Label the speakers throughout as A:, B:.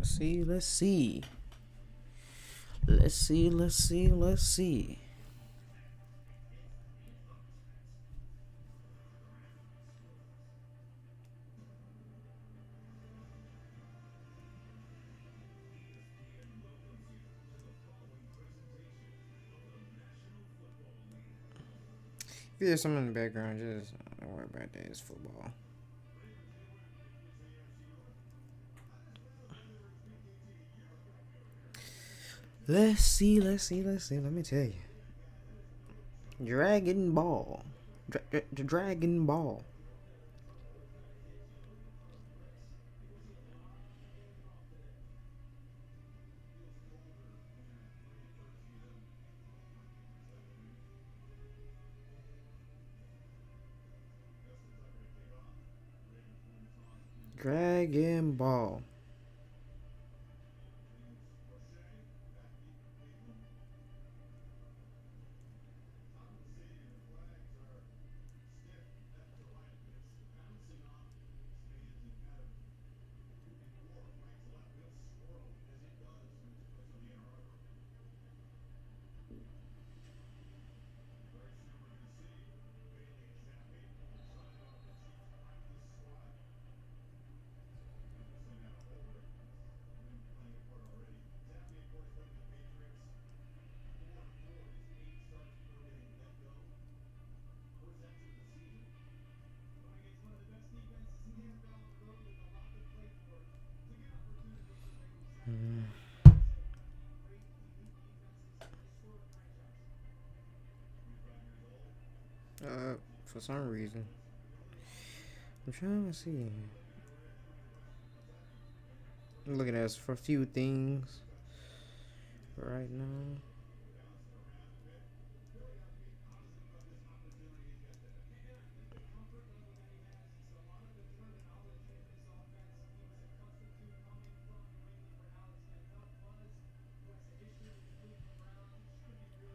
A: See, let's see. Let's see, let's see, let's see. If there's something in the background, just don't worry about that. It's football. Let's see, let's see, let's see. Let me tell you. Dragon Ball. Dragon Ball. Dragon Ball. For some reason, I'm trying to see. I'm looking at for a few things right now.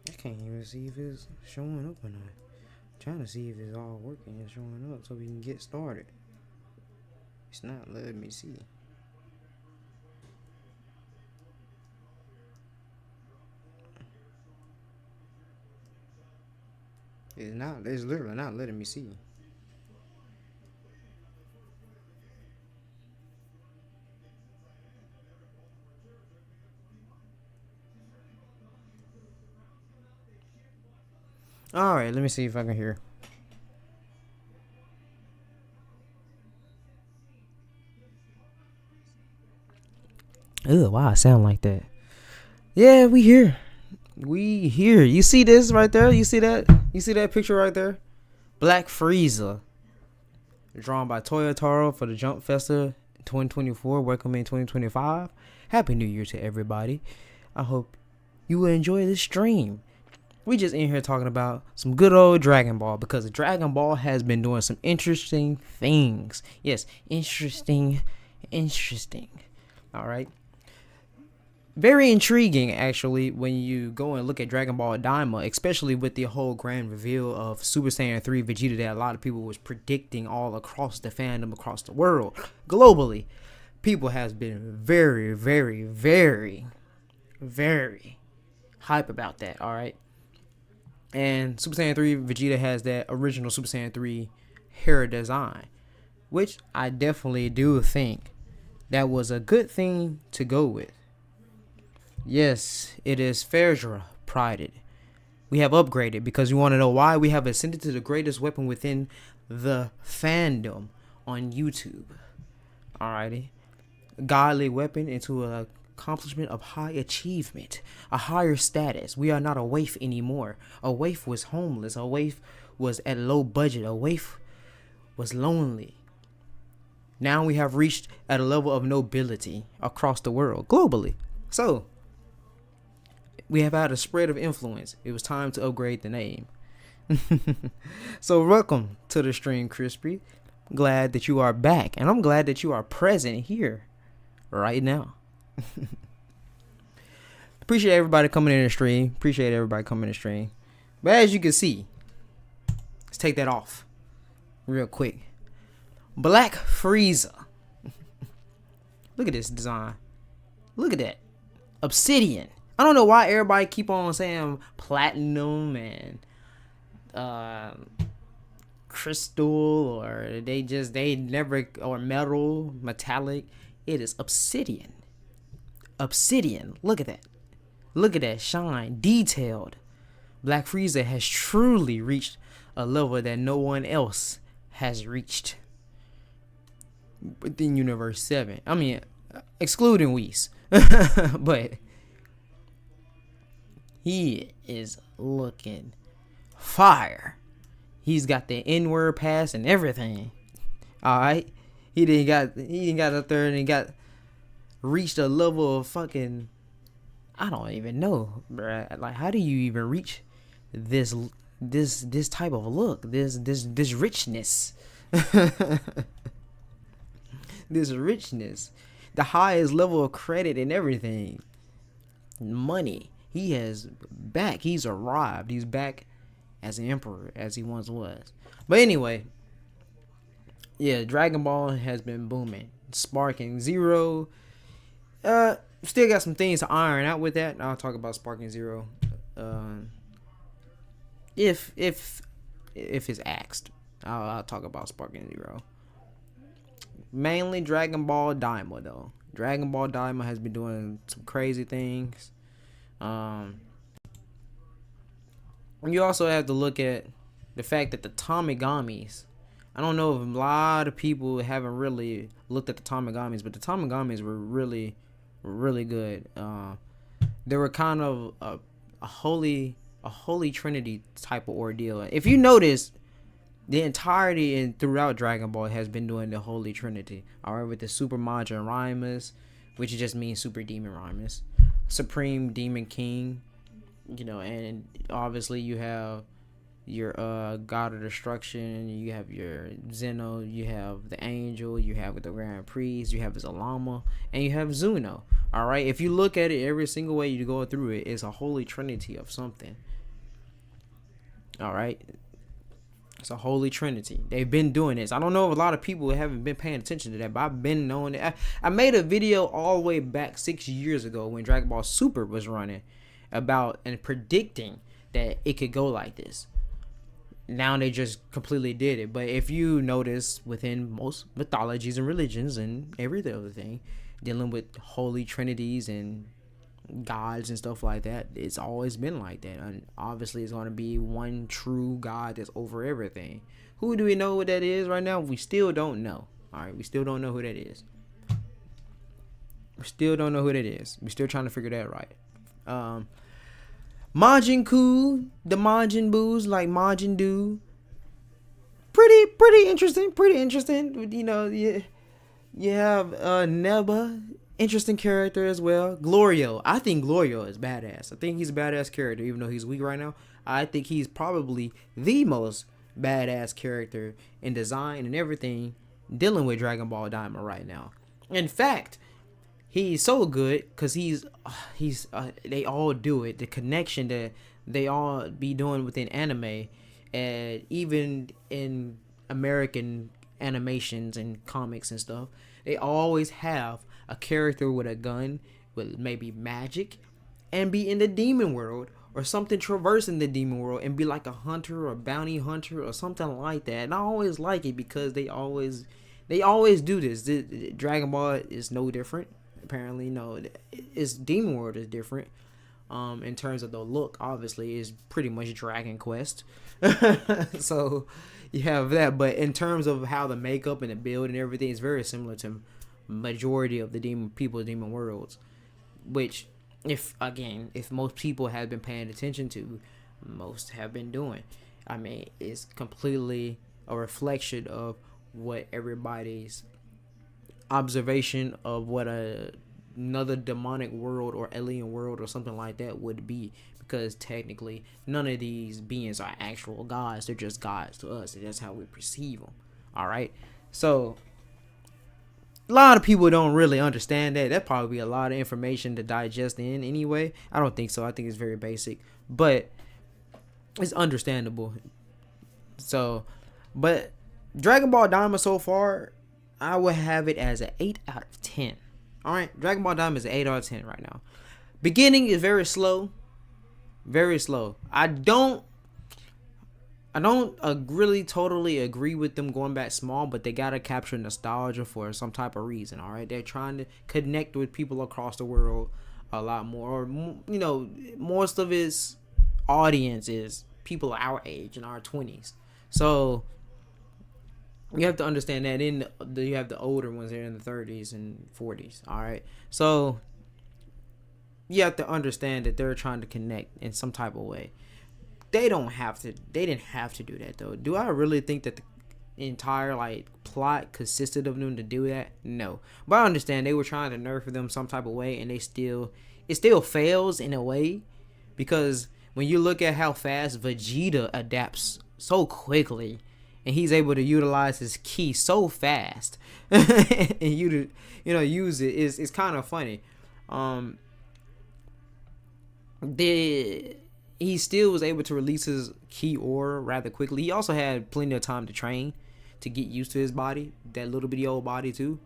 A: I can't even see if it's showing up or not. I'm trying to see if it's all working and showing up so we can get started. It's not letting me see. It's literally not letting me see. Alright, let me see if I can hear. Ugh, why I sound like that? Yeah, we here. We here. You see this right there? You see that? You see that picture right there? Black Frieza. Drawn by Toyotaro for the Jump Festa 2024. Welcome in 2025. Happy New Year to everybody. I hope you will enjoy this stream. We just in here talking about some good old Dragon Ball because Dragon Ball has been doing some interesting things. Yes, interesting. All right. Very intriguing, actually, when you go and look at Dragon Ball Daima, especially with the whole grand reveal of Super Saiyan 3 Vegeta that a lot of people was predicting all across the fandom, across the world, globally. People has been very, very, very, very hype about that, all right? And Super Saiyan 3 Vegeta has that original Super Saiyan 3 hair design, which I definitely do think that was a good thing to go with. Yes, it is Fairjra prided. We have upgraded because you want to know why we have ascended to the greatest weapon within the fandom on YouTube. Alrighty. Godly weapon into an accomplishment of high achievement, a higher status. We are not a waif anymore. A waif was homeless. A waif was at low budget. A waif was lonely. Now we have reached at a level of nobility across the world, globally. So, we have had a spread of influence. It was time to upgrade the name. So welcome to the stream, Crispy. Glad that you are back. And I'm glad that you are present here right now. Appreciate everybody coming in the stream. But as you can see, let's take that off real quick. Black Frieza. Look at this design. Look at that. Obsidian. I don't know why everybody keep on saying platinum and crystal, or they never, or metal, metallic. It is obsidian. Obsidian. Look at that. Look at that shine. Detailed. Black Frieza has truly reached a level that no one else has reached within Universe 7. I mean, excluding Whis. But he is looking fire. He's got the N-word pass and everything. Alright? He didn't got up there and he got reached a level of fucking, I don't even know, bruh. Like, how do you even reach this type of look, this richness? This richness, the highest level of credit and everything, money. He's arrived. He's back as an emperor as he once was. But anyway, yeah, Dragon Ball has been booming, sparking Zero. Still got some things to iron out with that. I'll talk about Sparking Zero if it's asked. I'll talk about Sparking Zero. Mainly Dragon Ball Daima, though. Dragon Ball Daima has been doing some crazy things. You also have to look at the fact that the Tamigamis, I don't know if a lot of people haven't really looked at the Tamigamis, but the Tamigamis were really, really good. They were kind of a holy trinity type of ordeal. If you notice, the entirety and throughout Dragon Ball has been doing the Holy Trinity. Alright, with the Super Majin Raimas, which just means Super Demon Raimas, Supreme Demon King, and obviously you have your God of Destruction, you have your Zeno, you have the Angel, you have the Grand Priest, you have Zalama, and you have Zuno. Alright, if you look at it every single way you go through it, it's a Holy Trinity of something. Alright, it's a Holy Trinity. They've been doing this. I don't know if a lot of people haven't been paying attention to that, but I've been knowing it. I made a video all the way back 6 years ago when Dragon Ball Super was running about and predicting that it could go like this. Now they just completely did it. But if you notice, within most mythologies and religions and every other thing, dealing with Holy Trinities and gods and stuff like that, it's always been like that. And obviously it's going to be one true God that's over everything. Who do we know what that is right now? We still don't know. Alright, we still don't know who that is. We still don't know who that is. We're still trying to figure that right. Majin Ku, the Majin Boos, like Majin Do. Pretty interesting. You have Neba, interesting character as well. Glorio, I think Glorio is badass. I think he's a badass character, even though he's weak right now. I think he's probably the most badass character in design and everything dealing with Dragon Ball Daima right now. In fact, he's so good because they all do it. The connection that they all be doing within anime, and even in American animations and comics and stuff, they always have a character with a gun, with maybe magic, and be in the demon world or something, traversing the demon world and be like a hunter or bounty hunter or something like that. And I always like it because they always do this. Dragon Ball is no different. Apparently, no, its demon world is different. In terms of the look, obviously, is pretty much Dragon Quest. So you have that, but in terms of how the makeup and the build and everything is very similar to majority of the demon worlds, which if most people have been paying attention to, most have been doing. I mean, it's completely a reflection of what everybody's observation of what another demonic world or alien world or something like that would be, because technically none of these beings are actual gods. They're just gods to us, and that's how we perceive them. All right, so a lot of people don't really understand that. That'd probably be a lot of information to digest in anyway. I don't think so. I think it's very basic, but it's understandable. So, but Dragon Ball Daima so far, I would have it as an 8 out of 10. All right, Dragon Ball Daima is an 8 out of 10 right now. Beginning is very slow, very slow. I don't really totally agree with them going back small, but they gotta capture nostalgia for some type of reason. All right, they're trying to connect with people across the world a lot more, or you know, most of its audience is people our age in our 20s. So you have to understand that you have the older ones there in the 30s and 40s. All right, so you have to understand that they're trying to connect in some type of way. They didn't have to do that though. Do I really think that the entire like plot consisted of them to do that? No. But I understand they were trying to nerf them some type of way, and it still fails in a way, because when you look at how fast Vegeta adapts so quickly, and he's able to utilize his ki so fast, and use it, it's kind of funny. He still was able to release his ki aura rather quickly. He also had plenty of time to train, to get used to his body, that little bitty old body too.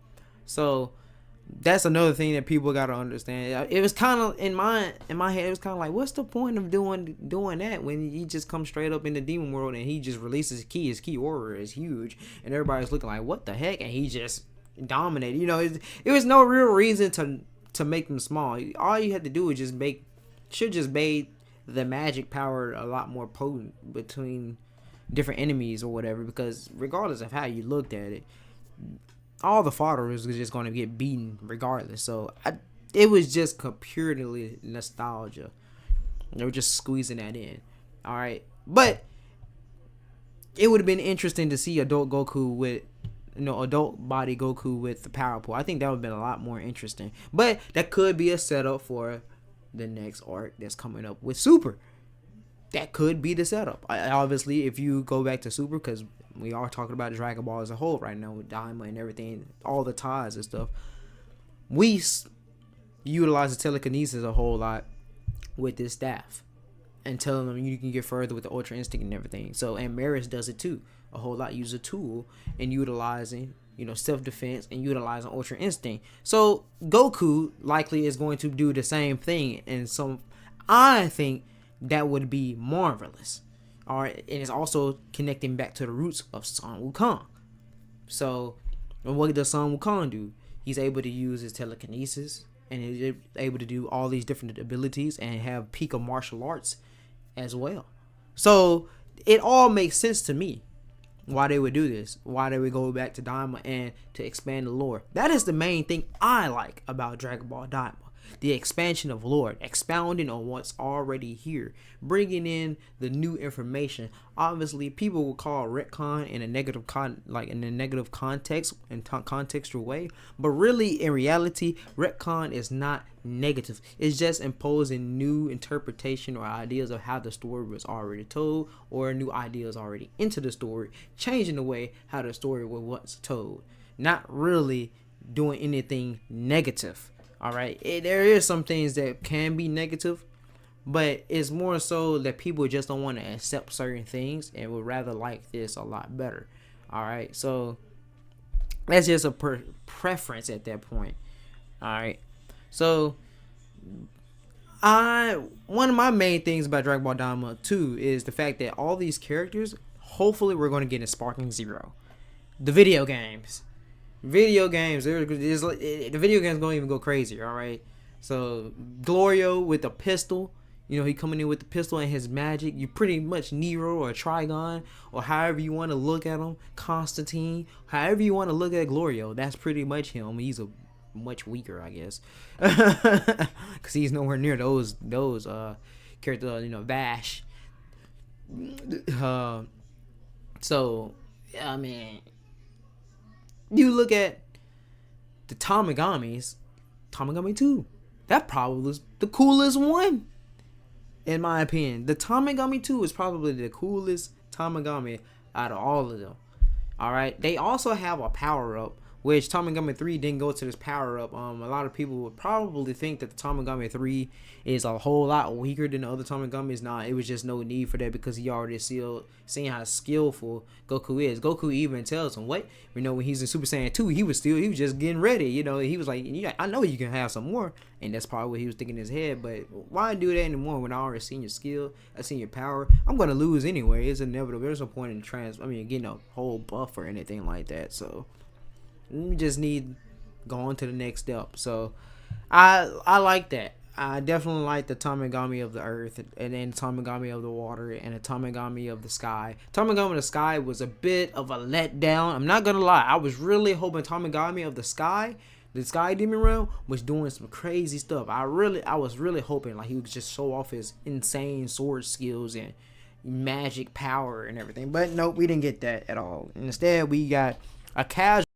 A: So that's another thing that people gotta understand. It was kind of in my head. It was kind of like, what's the point of doing that when he just comes straight up in the demon world and he just releases ki? His ki aura is huge, and everybody's looking like, what the heck? And he just dominated. It was no real reason to make them small. All you had to do is just made the magic power a lot more potent between different enemies or whatever, because regardless of how you looked at it, all the fodder was just going to get beaten regardless. So it was just purely nostalgia. They were just squeezing that in. All right, but it would have been interesting to see adult Goku with adult body Goku with the power pool. I think that would have been a lot more interesting, but that could be a setup for the next arc that's coming up with Super. That could be the setup. Obviously, if you go back to Super, because we are talking about Dragon Ball as a whole right now with Daima and everything, all the ties and stuff, we utilize the telekinesis a whole lot with this staff and telling them you can get further with the Ultra Instinct and everything. So, and Maris does it too a whole lot. Use a tool and utilizing self-defense and utilizing Ultra Instinct. So Goku likely is going to do the same thing, and so I think that would be marvelous. All right, and it's also connecting back to the roots of Sun Wukong. So what does Sun Wukong do? He's able to use his telekinesis, and he's able to do all these different abilities and have peak of martial arts as well. So it all makes sense to me why they would do this, why they would go back to Daima and to expand the lore. That is the main thing I like about Dragon Ball Daima. The expansion of lore, expounding on what's already here, bringing in the new information. Obviously, people will call retcon in a negative context and contextual way, but really, in reality, retcon is not negative. It's just imposing new interpretation or ideas of how the story was already told, or new ideas already into the story, changing the way how the story was told. Not really doing anything negative. All right, there is some things that can be negative, but it's more so that people just don't want to accept certain things and would rather like this a lot better. All right, so that's just a preference at that point. All right, so one of my main things about Dragon Ball Daima 2 is the fact that all these characters, hopefully we're going to get in Sparking Zero, the video games. The video games don't even go crazy. All right, so Glorio with a pistol, he coming in with the pistol and his magic. You pretty much Nero or Trigon, or however you want to look at him, Constantine, however you want to look at Glorio, that's pretty much him. He's a much weaker, I guess, because he's nowhere near those characters. Vash. So I mean, you look at the Tamagami 2, that probably was the coolest one, in my opinion. The Tamagami 2 is probably the coolest Tamagami out of all of them. All right, they also have a power up which Tamagami 3 didn't go to this power up. A lot of people would probably think that the Tamagami 3 is a whole lot weaker than the other Tamagamis. Nah, it was just no need for that because he already seen how skillful Goku is. Goku even tells him, what? When he's in Super Saiyan 2, he was just getting ready. He was like, yeah, I know you can have some more. And that's probably what he was thinking in his head. But why do that anymore when I already seen your skill? I seen your power. I'm going to lose anyway. It's inevitable. There's no point in getting a whole buff or anything like that. So we just need going to the next step. So I like that. I definitely like the Tamagami of the earth, and then Tamagami of the water, and the Tamagami of the sky. Tamagami of the sky was a bit of a letdown. I'm not gonna lie. I was really hoping Tamagami of the sky demon realm, was doing some crazy stuff. I was really hoping like he would just show off his insane sword skills and magic power and everything. But nope, we didn't get that at all. Instead, we got a casual.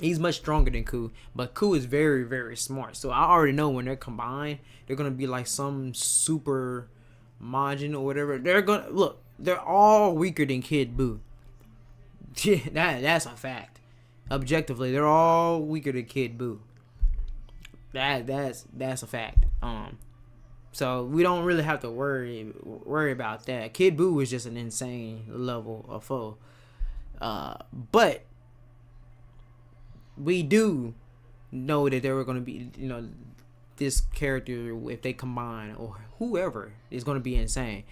A: He's much stronger than Ku, but Ku is very, very smart. So I already know when they're combined, they're gonna be like some super Majin or whatever. They're all weaker than Kid Buu. That's a fact. Objectively, they're all weaker than Kid Buu. That's a fact. So we don't really have to worry about that. Kid Buu is just an insane level of foe. But we do know that there were going to be, this character, if they combine, or whoever, is going to be insane.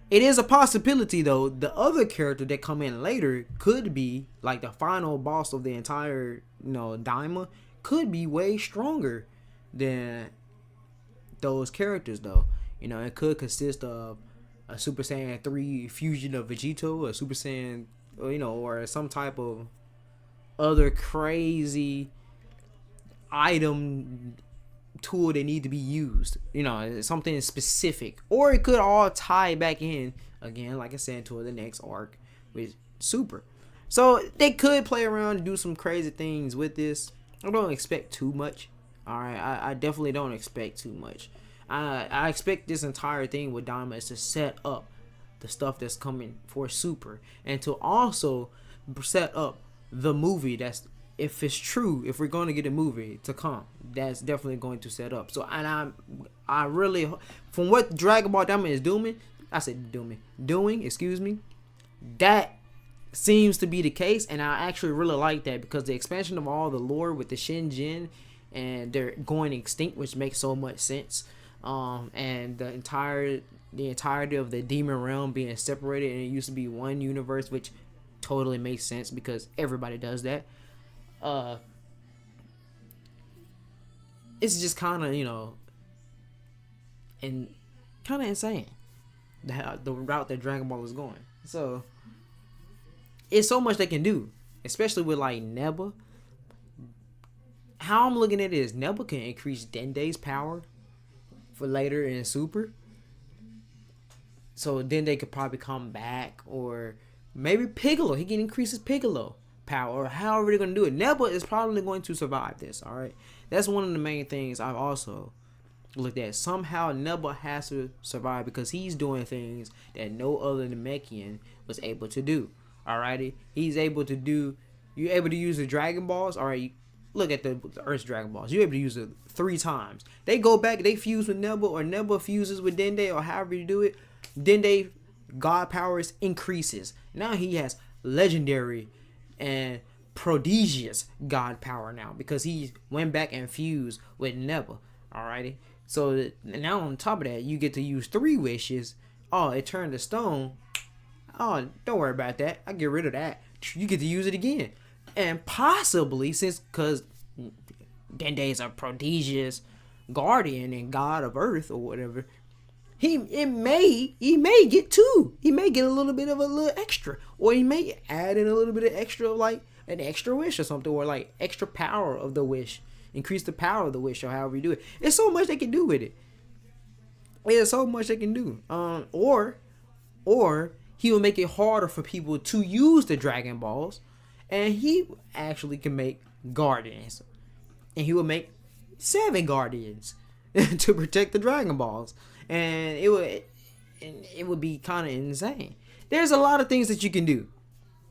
A: It is a possibility, though, the other character that come in later could be, like the final boss of the entire, Daima, could be way stronger than those characters, though. It could consist of a Super Saiyan 3 fusion of Vegito, a Super Saiyan, or some type of other crazy item tool that need to be used, something specific, or it could all tie back in again, like I said, to the next arc with Super. So they could play around and do some crazy things with this. I don't expect too much. All right, I definitely don't expect too much. I expect this entire thing with Daima is to set up the stuff that's coming for Super, and to also set up the movie that's, if it's true, if we're going to get a movie to come, that's definitely going to set up. So, and I really, from what Dragon Ball Daima is doing, that seems to be the case, and I actually really like that, because the expansion of all the lore with the Shinjin, and they're going extinct, which makes so much sense. And the entirety of the demon realm being separated, and it used to be one universe, which totally makes sense because everybody does that. It's just kind of and kind of insane the route that Dragon Ball is going. So it's so much they can do, especially with like Neba. How I'm looking at it is Neba can increase Dende's power for later in Super, so Dende could probably come back, or maybe Piccolo, he can increase his Piccolo power, or however they're going to do it. Neba is probably going to survive this, alright? That's one of the main things I've also looked at. Somehow Neba has to survive because he's doing things that no other Namekian was able to do, alrighty? You're able to use the Dragon Balls, alright? Look at the Earth's Dragon Balls. You're able to use it 3 times. They go back, they fuse with Neba, or Neba fuses with Dende, or however you do it. Dende God powers increases. Now he has legendary and prodigious God power now, because he went back and fused with Neba. Alrighty. So now on top of that, you get to use 3 wishes. Oh, it turned to stone. Oh, don't worry about that. I get rid of that. You get to use it again. And possibly, because Dende is a prodigious guardian and god of earth or whatever, he may get 2. He may get a little bit of a little extra, or he may add in a little bit of extra, like an extra wish or something, or like extra power of the wish, increase the power of the wish, or however you do it. There's so much they can do with it. There's so much they can do. Or he will make it harder for people to use the Dragon Balls, and he actually can make guardians, and he will make 7 guardians. to protect the Dragon Balls, and it would be kind of insane. There's a lot of things that you can do.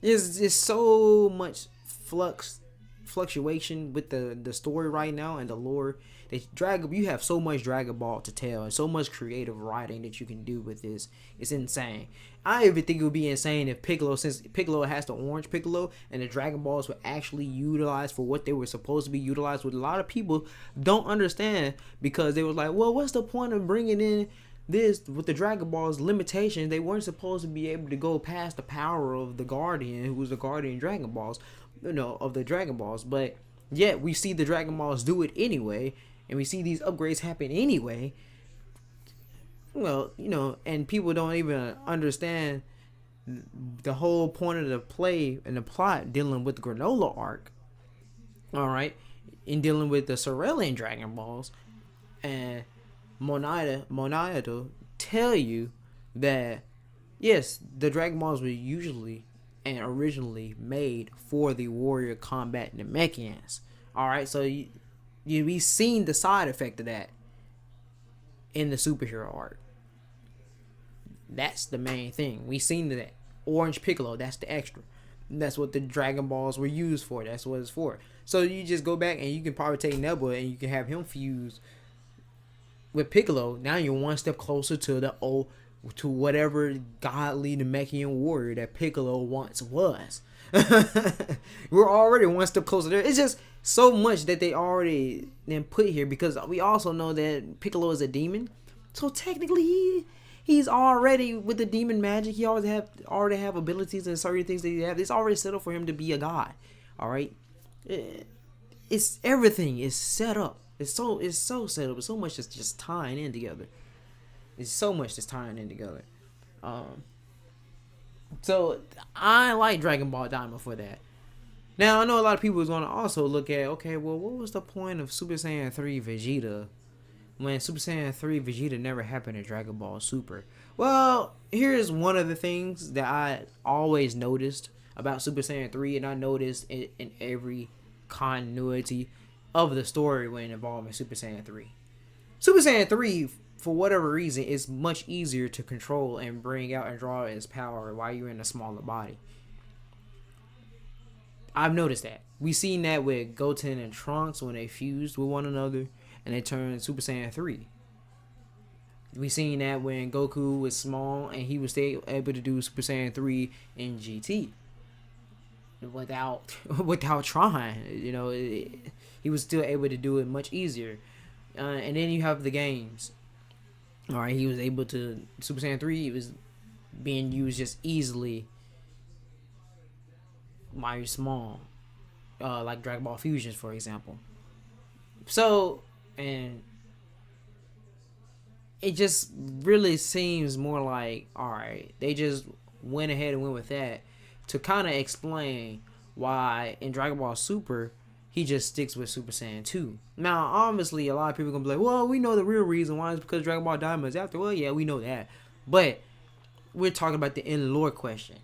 A: There's just so much fluctuation with the story right now and the lore. You have so much Dragon Ball to tell and so much creative writing that you can do with this. It's insane. I even think it would be insane if Piccolo, since Piccolo has the orange Piccolo, and the Dragon Balls were actually utilized for what they were supposed to be utilized. What a lot of people don't understand, because they was like, well, what's the point of bringing in this with the Dragon Balls limitations? They weren't supposed to be able to go past the power of the Guardian, who was the Guardian Dragon Balls, of the Dragon Balls. But yet we see the Dragon Balls do it anyway, and we see these upgrades happen anyway. Well, and people don't even understand the whole point of the play and the plot dealing with the Granola arc. All right, in dealing with the Cerulean Dragon Balls, and Monado tell you that yes, the Dragon Balls were usually and originally made for the warrior combat Namekians. All right, so we seen the side effect of that in the superhero arc. That's the main thing. We seen that orange Piccolo. That's the extra. That's what the Dragon Balls were used for. That's what it's for. So you just go back and you can probably take Nebula and you can have him fuse with Piccolo. Now you're one step closer to whatever godly Namekian warrior that Piccolo once was. We're already one step closer there. It's just so much that they already then put here, because we also know that Piccolo is a demon. So technically he's already with the demon magic. He already have abilities and certain things that he have. It's already set up for him to be a god. All right, it's everything is set up. It's so set up. It's so much that's just tying in together. It's so much that's tying in together. So I like Dragon Ball Diamond for that. Now I know a lot of people is going to also look at, okay, well, what was the point of Super Saiyan 3 Vegeta when Super Saiyan 3 Vegeta never happened in Dragon Ball Super? Well, here's one of the things that I always noticed about Super Saiyan 3, and I noticed it in every continuity of the story when involving Super Saiyan 3. Super Saiyan 3, for whatever reason, is much easier to control and bring out and draw its power while you're in a smaller body. I've noticed that. We seen that with Goten and Trunks when they fused with one another and they turned Super Saiyan 3. We seen that when Goku was small and he was still able to do Super Saiyan 3 in GT without trying. He was still able to do it much easier. And then you have the games. All right, he was able to Super Saiyan 3. It was being used just easily while you're small, like Dragon Ball Fusions, for example. So, and it just really seems more like, all right, they just went ahead and went with that to kind of explain why in Dragon Ball Super he just sticks with Super Saiyan 2. Now, obviously, a lot of people are going to be like, well, we know the real reason why is because Dragon Ball Diamond is after. Well, yeah, we know that. But we're talking about the in lore question.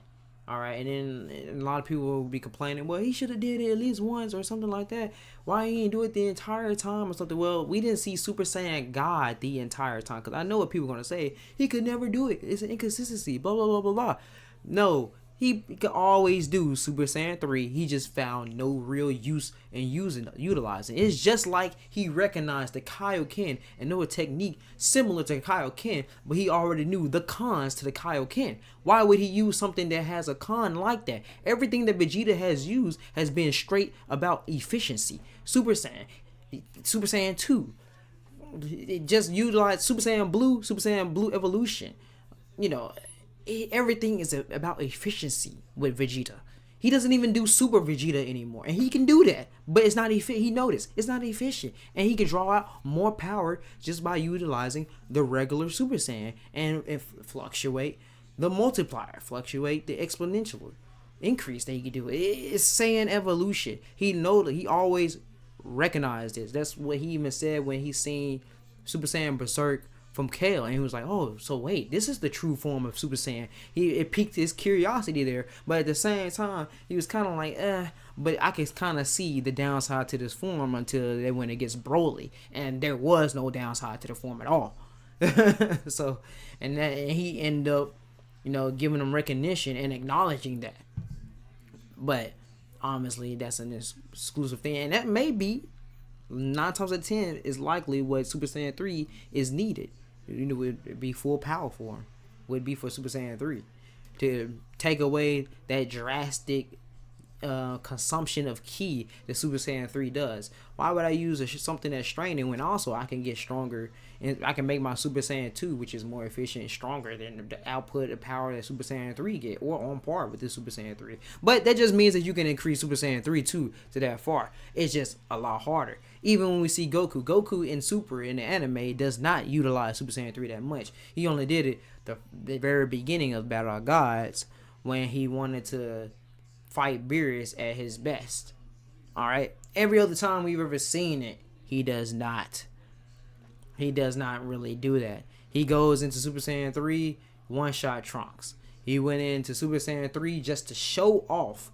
A: All right, and then a lot of people will be complaining, well, he should have did it at least once or something like that. Why he didn't do it the entire time or something? Well, we didn't see Super Saiyan God the entire time, because I know what people are going to say. He could never do it. It's an inconsistency, blah, blah, blah, blah, blah. No, he could always do Super Saiyan 3. He just found no real use in utilizing. It's just like he recognized the Kaioken and knew a technique similar to Kaioken, but he already knew the cons to the Kaioken. Why would he use something that has a con like that? Everything that Vegeta has used has been straight about efficiency. Super Saiyan 2. It just utilized Super Saiyan Blue Evolution. Everything is about efficiency with Vegeta. He doesn't even do Super Vegeta anymore, and he can do that, but it's not efficient. He noticed it's not efficient, and he can draw out more power just by utilizing the regular Super Saiyan and fluctuate the multiplier, fluctuate the exponential increase that he can do. It's Saiyan evolution. He always recognized this. That's what he even said when he seen Super Saiyan Berserk from Kale, and he was like, "Oh, so wait, this is the true form of Super Saiyan." It piqued his curiosity there, but at the same time, he was kind of like, But I could kind of see the downside to this form until when it gets Broly, and there was no downside to the form at all. So, and he ended up, giving him recognition and acknowledging that. But honestly, that's an exclusive thing, and that may be 9 times out of 10 is likely what Super Saiyan 3 is needed. Would be full power for him. Would be for Super Saiyan 3 to take away that drastic consumption of ki that Super Saiyan 3 does. Why would I use something that's straining when also I can get stronger and I can make my Super Saiyan 2, which is more efficient and stronger than the output of power that Super Saiyan 3 get, or on par with the Super Saiyan 3. But that just means that you can increase Super Saiyan 3 too to that far. It's just a lot harder. Even when we see Goku in Super in the anime does not utilize Super Saiyan 3 that much. He only did it the very beginning of Battle of Gods when he wanted to fight Beerus at his best. Alright? Every other time we've ever seen it, he does not. He does not really do that. He goes into Super Saiyan 3, one-shot Trunks. He went into Super Saiyan 3 just to show off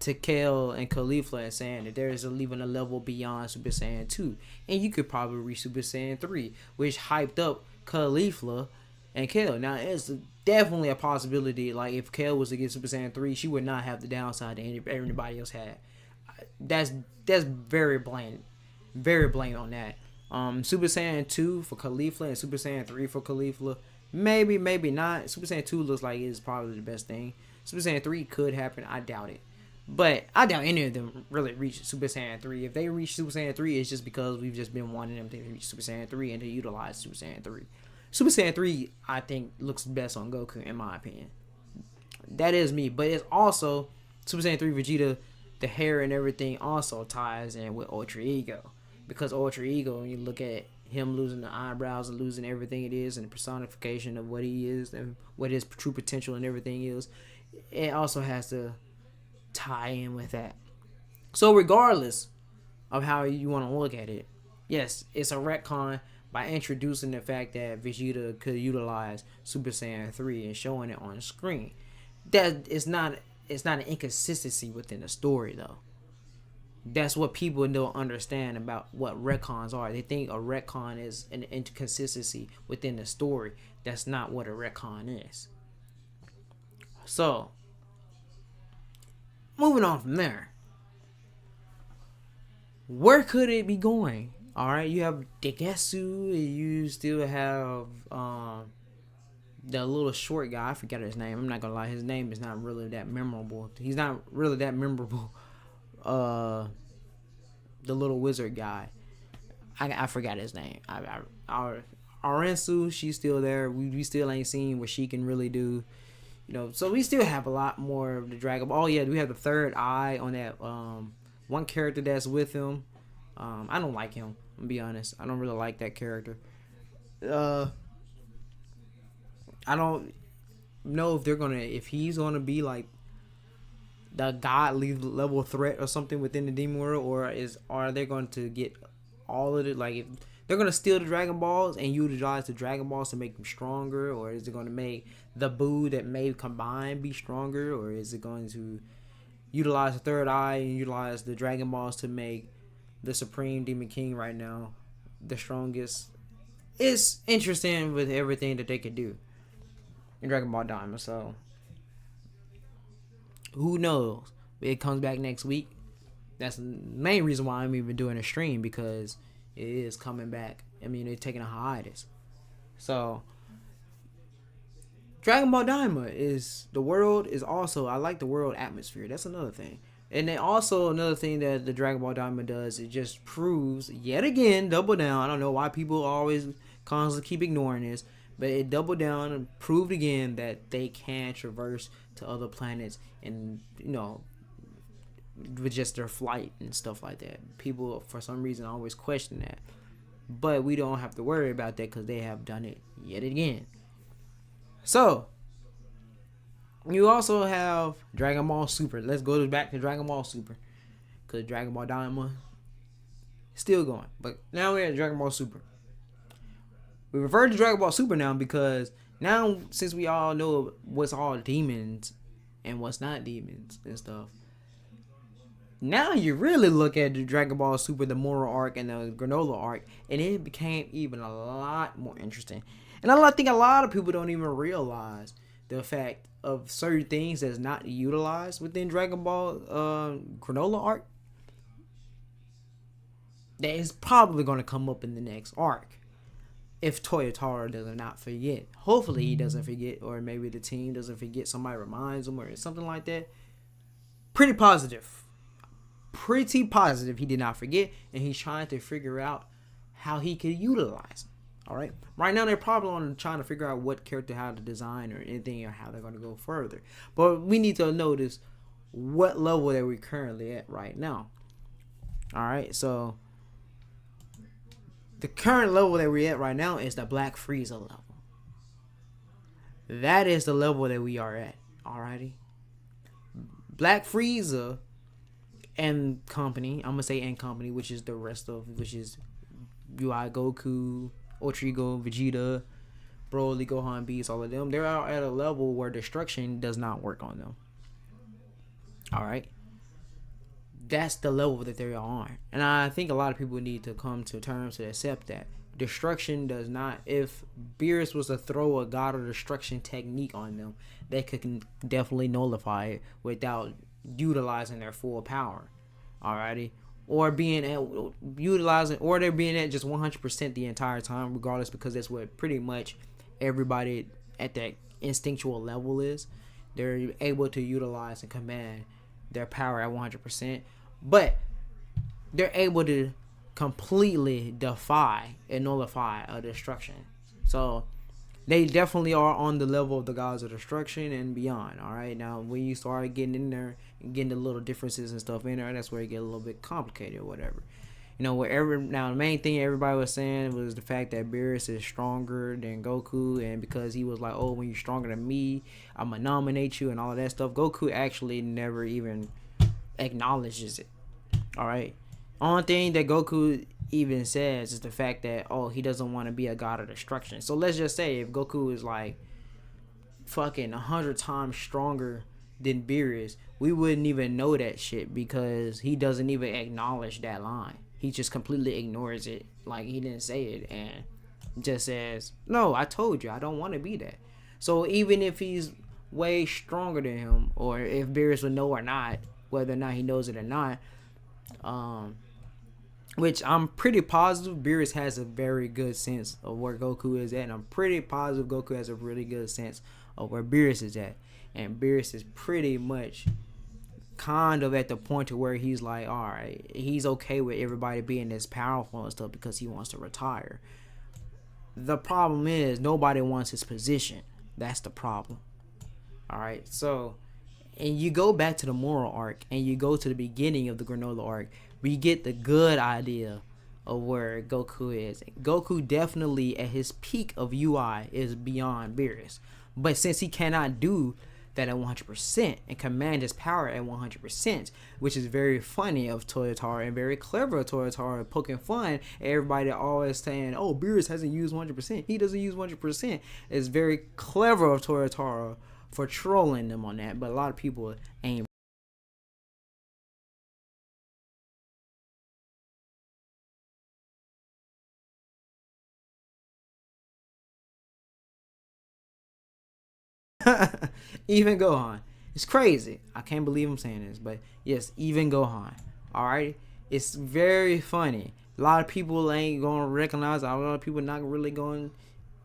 A: to Kale and Caulifla and saying that there is even a level beyond Super Saiyan 2. And you could probably reach Super Saiyan 3, which hyped up Caulifla and Kale. Now, it's definitely a possibility. Like, if Kale was to get Super Saiyan 3, she would not have the downside that anybody else had. That's very blatant. Very blatant on that. Super Saiyan 2 for Caulifla and Super Saiyan 3 for Caulifla. Maybe not. Super Saiyan 2 looks like it's probably the best thing. Super Saiyan 3 could happen. I doubt it. But I doubt any of them really reach Super Saiyan 3. If they reach Super Saiyan 3, it's just because we've just been wanting them to reach Super Saiyan 3 and to utilize Super Saiyan 3. Super Saiyan 3, I think, looks best on Goku, in my opinion. That is me. But it's also Super Saiyan 3 Vegeta, the hair and everything also ties in with Ultra Ego. Because Ultra Ego, when you look at him losing the eyebrows and losing everything it is and the personification of what he is and what his true potential and everything is, it also has to tie in with that. So regardless of how you want to look at it, yes, it's a retcon by introducing the fact that Vegeta could utilize Super Saiyan 3 and showing it on screen. That it's not an inconsistency within the story though. That's what people don't understand about what retcons are. They think a retcon is an inconsistency within the story. That's not what a retcon is. So, moving on from there. Where could it be going? Alright, you have Degetsu. You still have the little short guy. I forgot his name. I'm not gonna lie. His name is not really that memorable. He's not really that memorable. The little wizard guy. I forgot his name. Arensu, she's still there. We still ain't seen what she can really do. So we still have a lot more of the Dragon Ball. Oh yeah, we have the third eye on that one character that's with him. I don't like him, I'll be honest. I don't really like that character. I don't know if he's gonna be like the godly level threat or something within the demon world, or are they going to get all of it? Like, if they're going to steal the Dragon Balls and utilize the Dragon Balls to make them stronger, or is it going to make the Buu that may combine be stronger, or is it going to utilize the third eye and utilize the Dragon Balls to make the Supreme Demon King right now the strongest? It's interesting with everything that they could do in Dragon Ball Daima, so who knows? It comes back next week. That's the main reason why I'm even doing a stream, because it is coming back. I mean, they're taking a hiatus. So, Dragon Ball Daima I like the world atmosphere. That's another thing. And then also another thing that the Dragon Ball Daima does, it just proves, yet again, double down. I don't know why people always constantly keep ignoring this, but it doubled down and proved again that they can traverse to other planets and, with just their flight and stuff like that. People, for some reason, always question that. But we don't have to worry about that because they have done it yet again. So, you also have Dragon Ball Super. Let's go back to Dragon Ball Super, because Dragon Ball Daima is still going. But now we're at Dragon Ball Super. We refer to Dragon Ball Super now because now, since we all know what's all demons and what's not demons and stuff, now you really look at the Dragon Ball Super, the Moral arc, and the Granola arc, and it became even a lot more interesting. And I think a lot of people don't even realize the fact of certain things that's not utilized within Dragon Ball Granola arc that is probably going to come up in the next arc. If Toyotaro does not forget. Hopefully he doesn't forget, or maybe the team doesn't forget, somebody reminds him or something like that. Pretty positive he did not forget, and he's trying to figure out how he could utilize it. All right, right now they're probably on trying to figure out what character, how to design or anything, or how they're going to go further. But we need to notice what level that we're currently at right now. All right, so the current level that we're at right now is the Black Frieza level. That is the level that we are at. Alrighty. Black Frieza and company. I'm gonna say and company, which is the rest of, which is UI, Goku, Ultra Ego, Vegeta, Broly, Gohan, Beast, all of them. They're out at a level where destruction does not work on them. Alright. That's the level that they are on. And I think a lot of people need to come to terms to accept that. Destruction does not, if Beerus was to throw a God of Destruction technique on them, they could definitely nullify it without utilizing their full power. Alrighty? Or being at, utilizing, or they're being at just 100% the entire time, regardless, because that's what pretty much everybody at that instinctual level is. They're able to utilize and command their power at 100%, but they're able to completely defy and nullify a destruction. So they definitely are on the level of the gods of destruction and beyond. All right, now when you start getting in there and getting the little differences and stuff in there, that's where it get a little bit complicated or whatever. You know, wherever, now the main thing everybody was saying was the fact that Beerus is stronger than Goku, and because he was like, oh, when you're stronger than me, I'm gonna nominate you and all of that stuff. Goku actually never even acknowledges it. All right, only thing that Goku even says is the fact that, oh, he doesn't want to be a god of destruction. So let's just say if Goku is like fucking 100 times stronger than Beerus, we wouldn't even know that shit because he doesn't even acknowledge that line. He just completely ignores it, like he didn't say it, and just says, no, I told you, I don't want to be that. So even if he's way stronger than him, or if Beerus would know or not, whether or not he knows it or not, which I'm pretty positive Beerus has a very good sense of where Goku is at, and I'm pretty positive Goku has a really good sense of where Beerus is at. And Beerus is pretty much kind of at the point to where he's like, all right, he's okay with everybody being this powerful and stuff because he wants to retire. The problem is nobody wants his position. That's the problem. All right, so, and you go back to the Moral arc and you go to the beginning of the Granola arc, we get the good idea of where Goku is. Goku definitely at his peak of UI is beyond Beerus, but since he cannot do that at 100% and command his power at 100%, which is very funny of Toyotaro and very clever of Toyotaro, poking fun at everybody always saying, oh, Beerus hasn't used 100%, he doesn't use 100%. It's very clever of Toyotaro for trolling them on that, but a lot of people ain't. Even Gohan. It's crazy. I can't believe I'm saying this, but yes, even Gohan. Alright? It's very funny. A lot of people ain't gonna recognize it. A lot of people not really gonna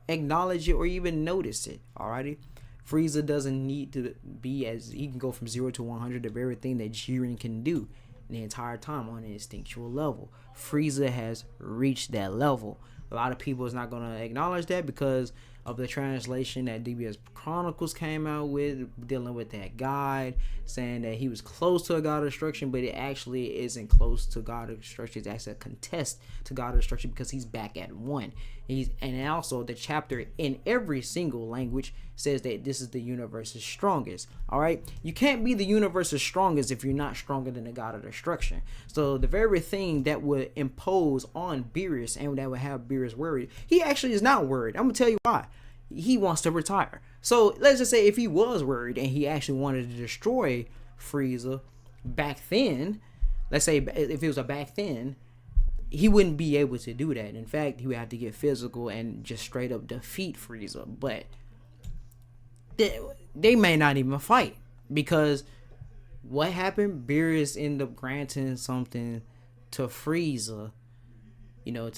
A: acknowledge it or even notice it. Alrighty? Frieza doesn't need to be as, he can go from 0 to 100 of everything that Jiren can do the entire time on an instinctual level. Frieza has reached that level. A lot of people is not gonna acknowledge that because of the translation that DBS Chronicles came out with, dealing with that guide, saying that he was close to a God of destruction, but it actually isn't close to God of destruction. It's actually a contest to God of destruction because he's back at 1. And also the chapter in every single language says that this is the universe's strongest. All right, you can't be the universe's strongest if you're not stronger than the God of destruction. So the very thing that would impose on Beerus and that would have Beerus worried, he actually is not worried. I'm gonna tell you why. He wants to retire. So let's just say if he was worried and he actually wanted to destroy Frieza back then, let's say if it was a back then, he wouldn't be able to do that. In fact, he would have to get physical and just straight up defeat Frieza. But they may not even fight, because what happened? Beerus ended up granting something to Frieza,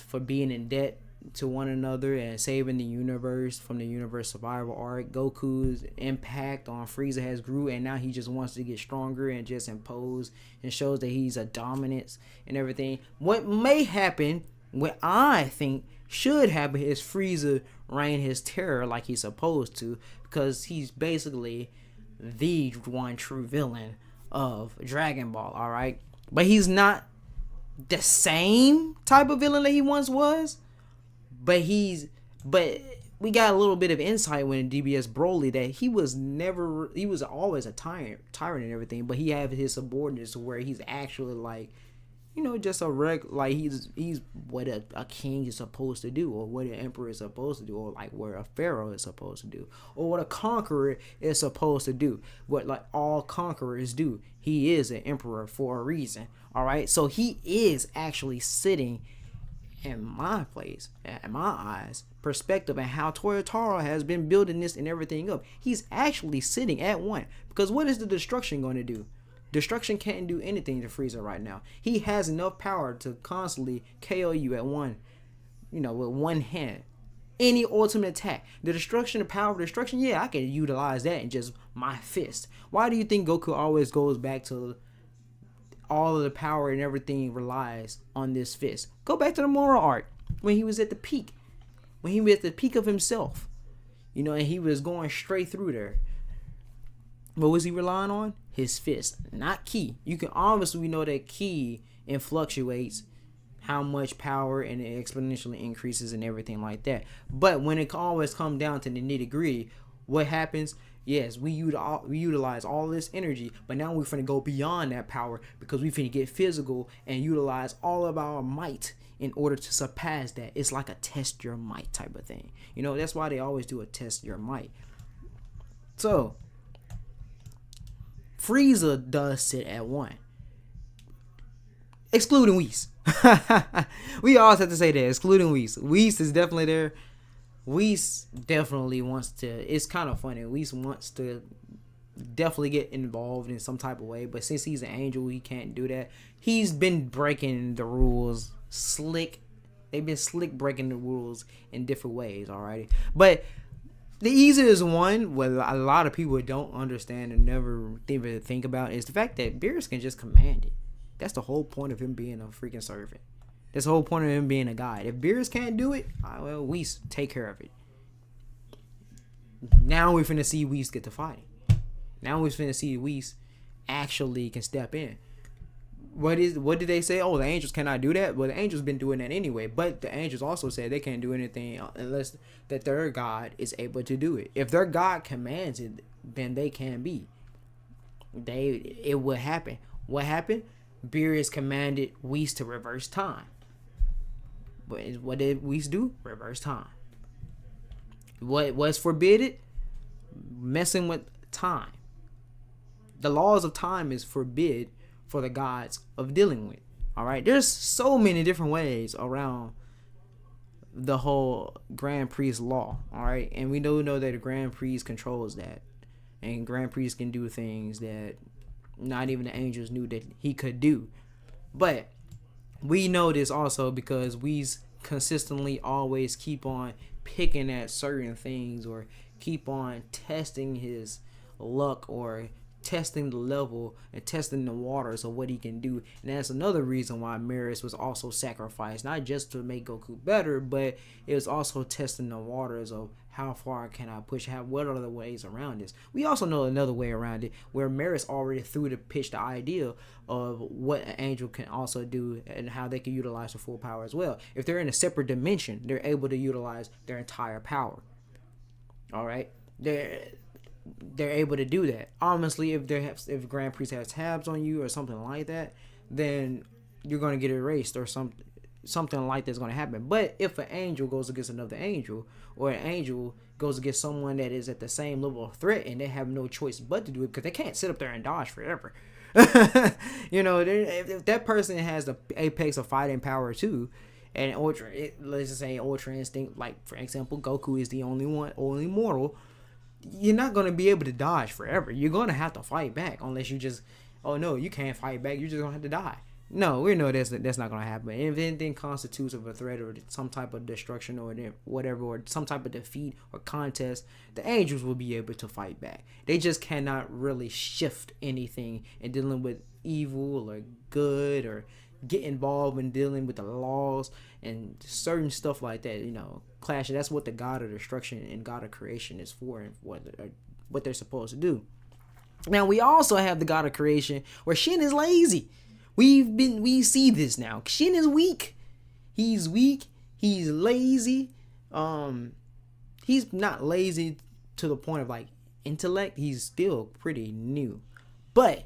A: for being in debt to one another and saving the universe from the universe survival arc. Goku's impact on Frieza has grew, and now he just wants to get stronger and just impose and shows that he's a dominance and everything. What may happen, what I think should happen, is Frieza reign his terror like he's supposed to, because he's basically the one true villain of Dragon Ball, alright? But he's not the same type of villain that he once was. But we got a little bit of insight when DBS Broly that he was always a tyrant and everything, but he had his subordinates to where he's actually like, just a he's what a king is supposed to do, or what an emperor is supposed to do, or like what a pharaoh is supposed to do, or what a conqueror is supposed to do, what like all conquerors do. He is an emperor for a reason, all right? So he is actually sitting in my place, in my eyes, perspective, and how Toyotaro has been building this and everything up. He's actually sitting at 1, because what is the destruction going to do? Destruction can't do anything to Frieza right now. He has enough power to constantly KO you at 1, with one hand. Any ultimate attack. The power of destruction, yeah, I can utilize that in just my fist. Why do you think Goku always goes back to all of the power and everything relies on this fist? Go back to the Moro arc when he was at the peak. When he was at the peak of himself. And he was going straight through there. What was he relying on? His fist, not ki. You can obviously know that ki fluctuates how much power, and it exponentially increases and everything like that. But when it always comes down to the nitty gritty, what happens? Yes, we utilize all this energy, but now we're finna go beyond that power, because we finna get physical and utilize all of our might in order to surpass that. It's like a test your might type of thing. That's why they always do a test your might. So Frieza does sit at 1, excluding Whis. We always have to say that, excluding Whis. Whis is definitely there. Whis definitely wants to. It's kind of funny. Whis wants to definitely get involved in some type of way, but since he's an angel, he can't do that. He's been breaking the rules slick. They've been slick breaking the rules in different ways, alrighty. But the easiest one, what a lot of people don't understand and never even think about, is the fact that Beerus can just command it. That's the whole point of him being a freaking servant. That's the whole point of him being a guide. If Beerus can't do it, well, Whis take care of it. Now we're finna see Whis get to fighting. Now we're finna see Whis actually can step in. What did they say? Oh, the angels cannot do that. Well, the angels been doing that anyway. But the angels also said they can't do anything unless that their God is able to do it. If their God commands it, then they can be. It will happen. What happened? Beerus commanded Whis to reverse time. But what did Whis do? Reverse time. What was forbidden? Messing with time. The laws of time is forbid for the gods of dealing with. Alright? There's so many different ways around the whole Grand Priest law. Alright? And we know that the Grand Priest controls that. And Grand Priest can do things that not even the angels knew that he could do. But we know this also because we consistently always keep on picking at certain things, or keep on testing his luck, or testing the level and testing the waters of what he can do. And that's another reason why Maris was also sacrificed, not just to make Goku better, but it was also testing the waters of how far can I push, what are the ways around this. We also know another way around it, where Maris already threw the pitch the idea of what an angel can also do and how they can utilize their full power as well. If they're in a separate dimension, they're able to utilize their entire power. All right, they're able to do that. Honestly, if Grand Priest has tabs on you or something like that, then you're gonna get erased or something like that's gonna happen. But if an angel goes against another angel, or an angel goes against someone that is at the same level of threat, and they have no choice but to do it because they can't sit up there and dodge forever. If that person has the apex of fighting power too, and let's just say Ultra Instinct, like for example, Goku is the only mortal. You're not going to be able to dodge forever. You're going to have to fight back unless you just, oh no, you can't fight back. You're just going to have to die. No, we know that's not going to happen. And if anything constitutes of a threat or some type of destruction or whatever, or some type of defeat or contest, the angels will be able to fight back. They just cannot really shift anything in dealing with evil or good, or get involved in dealing with the laws and certain stuff like that. Clash. That's what the God of destruction and God of creation is for, and what they're supposed to do. Now we also have the God of creation where Shin is lazy. We see this now. Shin is weak. He's weak. He's lazy. He's not lazy to the point of like intellect. He's still pretty new, but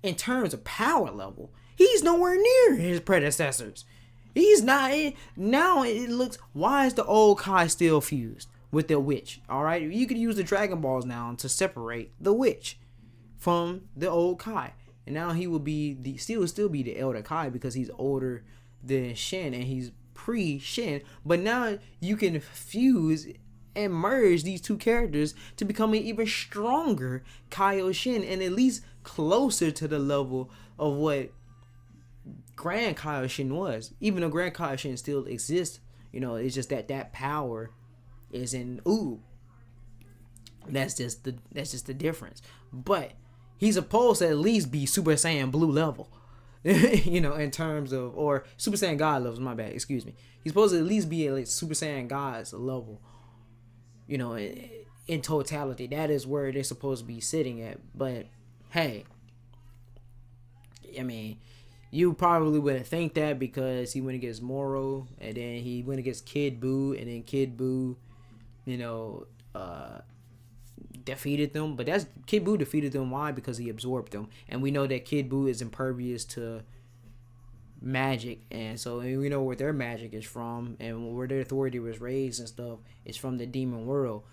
A: in terms of power level, he's nowhere near his predecessors. He's not. Now it looks, why is the old Kai still fused with the witch? All right, you could use the Dragon Balls now to separate the witch from the old Kai, and now he will be still be the elder Kai because he's older than Shin and he's pre-Shin. But now you can fuse and merge these two characters to become an even stronger Kaioshin, and at least closer to the level of what Grand Kaioshin was. Even though Grand Kaioshin still exists, it's just that power is in Oob. That's just the difference. But he's supposed to at least be Super Saiyan Blue level. In terms of, or Super Saiyan God levels, my bad, excuse me. He's supposed to at least be at Super Saiyan God's level. In totality, that is where they're supposed to be sitting at. But hey, I mean, you probably wouldn't think that because he went against Moro, and then he went against Kid Buu, and then Kid Buu, defeated them. But Kid Buu defeated them. Why? Because he absorbed them, and we know that Kid Buu is impervious to magic, and so we know where their magic is from, and where their authority was raised and stuff. It's from the demon world.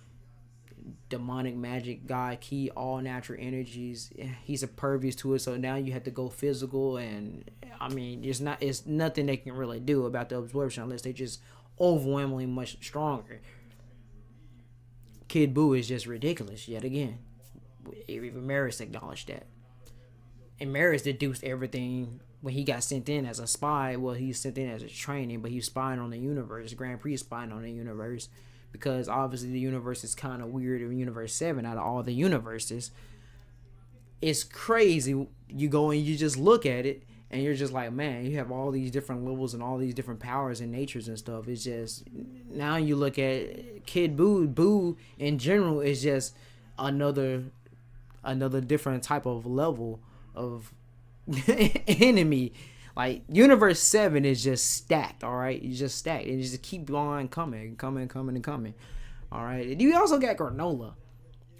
A: Demonic magic, God, key, all natural energies. He's impervious to it, so now you have to go physical, and I mean, it's nothing they can really do about the absorption unless they just overwhelmingly much stronger. Kid Buu is just ridiculous yet again. Even Maris acknowledged that, and Maris deduced everything when he got sent in as a spy. Well, he's sent in as a training, but he was spying on the universe. Grand Prix spying on the universe. Because obviously the universe is kind of weird in Universe 7 out of all the universes. It's crazy. You go and you just look at it and you're just like, man, you have all these different levels and all these different powers and natures and stuff. It's just, now you look at Kid Buu. Buu in general is just another different type of level of enemy. Like, Universe 7 is just stacked, all right? It's just stacked. It just keep on coming. All right? You also got Granola.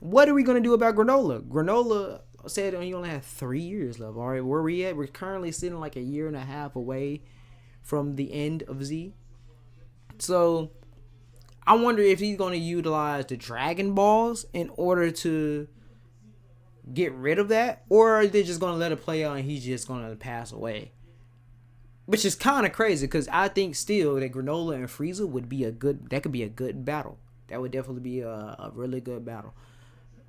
A: What are we going to do about Granola? Granola said he only had 3 years left, all right? Where we at? We're currently sitting like a year and a half away from the end of Z. So, I wonder if he's going to utilize the Dragon Balls in order to get rid of that, or are they just going to let it play out and he's just going to pass away? Which is kind of crazy, because I think still that Granola and Frieza could be a good battle. That would definitely be a really good battle.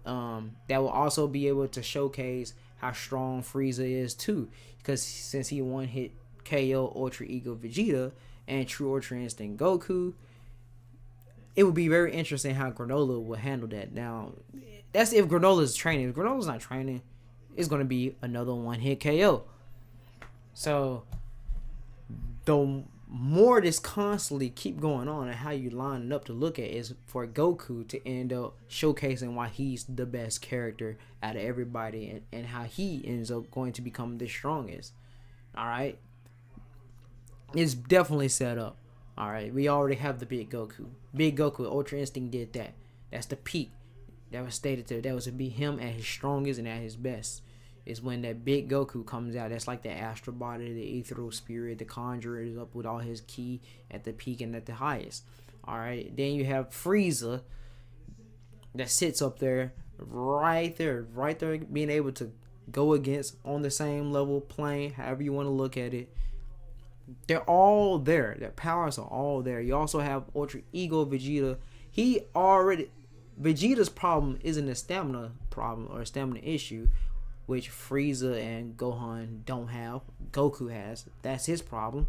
A: That will also be able to showcase how strong Frieza is too, because since he one hit KO Ultra Ego Vegeta and True Ultra Instinct Goku, it would be very interesting how Granola will handle that. Now, that's if Granola's training. If Granola's not training, it's gonna be another one hit KO. So the more this constantly keep going on and how you line it up to look at is for Goku to end up showcasing why he's the best character out of everybody, and how he ends up going to become the strongest. All right, it's definitely set up. All right, we already have the Big Goku. Big Goku, Ultra Instinct did that. That's the peak. That was stated there. That was to be him at his strongest and at his best. Is when that Big Goku comes out. That's like the Astral Body, the Ethereal Spirit, the Conjurer is up with all his ki at the peak and at the highest. All right. Then you have Frieza that sits up there, right there, being able to go against on the same level, plane, however you want to look at it. They're all there. Their powers are all there. You also have Ultra Ego Vegeta. Vegeta's problem isn't a stamina problem or a stamina issue, which Frieza and Gohan don't have. Goku has. That's his problem.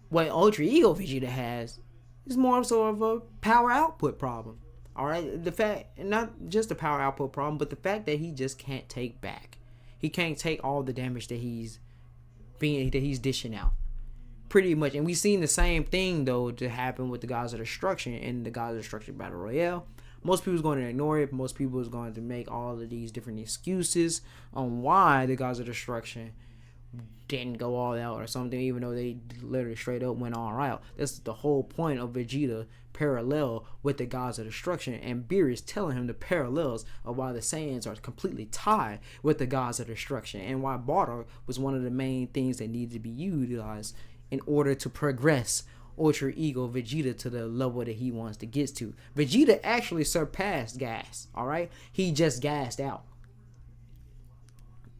A: What Ultra Ego Vegeta has is more so of a power output problem. Alright? The fact, not just a power output problem, but the fact that he just can't take back. He can't take all the damage that he's dishing out. Pretty much. And we've seen the same thing though to happen with the Gods of Destruction in the Gods of Destruction Battle Royale. Most people's going to ignore it. Most people is going to make all of these different excuses on why the Gods of Destruction didn't go all out or something, even though they literally straight up went all out. That's the whole point of Vegeta parallel with the Gods of Destruction, and Beerus telling him the parallels of why the Saiyans are completely tied with the Gods of Destruction, and why Bardock was one of the main things that needed to be utilized in order to progress Ultra Ego Vegeta to the level that he wants to get to. Vegeta actually surpassed Gas, alright? He just gassed out.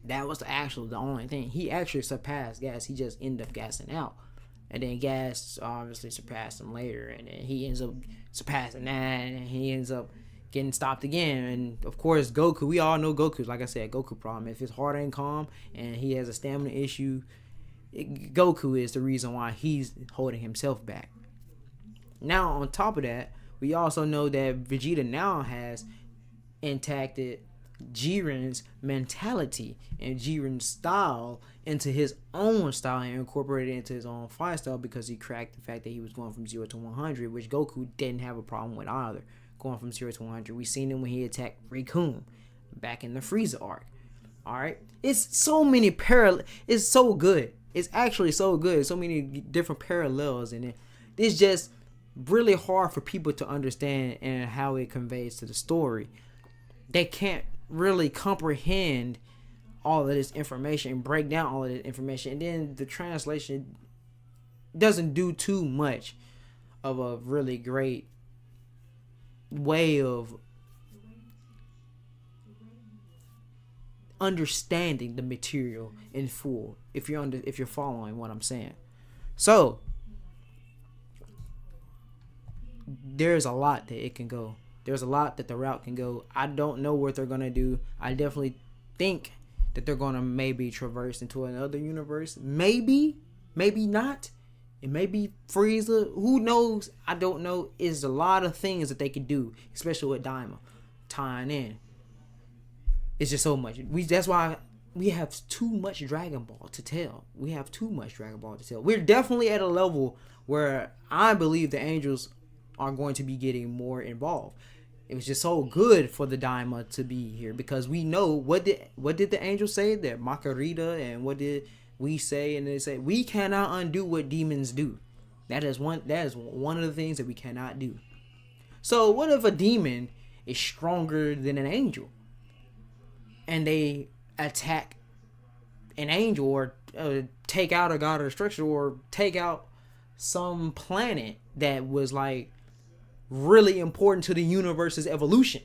A: That was the only thing. He actually surpassed Gas. He just ended up gassing out. And then Gas obviously surpassed him later. And then he ends up surpassing that. And he ends up getting stopped again. And of course, Goku. We all know Goku. Like I said, Goku problem. If his heart ain't calm and he has a stamina issue, Goku is the reason why he's holding himself back. Now, on top of that, we also know that Vegeta now has intacted Jiren's mentality and Jiren's style into his own style and incorporated it into his own fight style, because he cracked the fact that he was going from 0 to 100, which Goku didn't have a problem with either. Going from 0 to 100. We seen him when he attacked Recoome back in the Frieza arc. Alright? It's so many parallels. It's so good. It's actually so good. So many different parallels in it. It's just really hard for people to understand and how it conveys to the story. They can't really comprehend all of this information and break down all of this information. And then the translation doesn't do too much of a really great way of understanding the material in full, if you're following what I'm saying. So there's a lot that it can go. There's a lot that the route can go. I don't know what they're gonna do. I definitely think that they're gonna maybe traverse into another universe. Maybe not. It may be Frieza. Who knows? I don't know. It's a lot of things that they could do, especially with Daima tying in. It's just so much. That's why we have too much Dragon Ball to tell. We're definitely at a level where I believe the Angels are going to be getting more involved. It was just so good for the Daima to be here, because we know what did the Angels say there, Makarita, and what did we say? And they say we cannot undo what demons do. That is one of the things that we cannot do. So what if a demon is stronger than an angel, and they attack an angel, or take out a God of Destruction, or take out some planet that was like really important to the universe's evolution,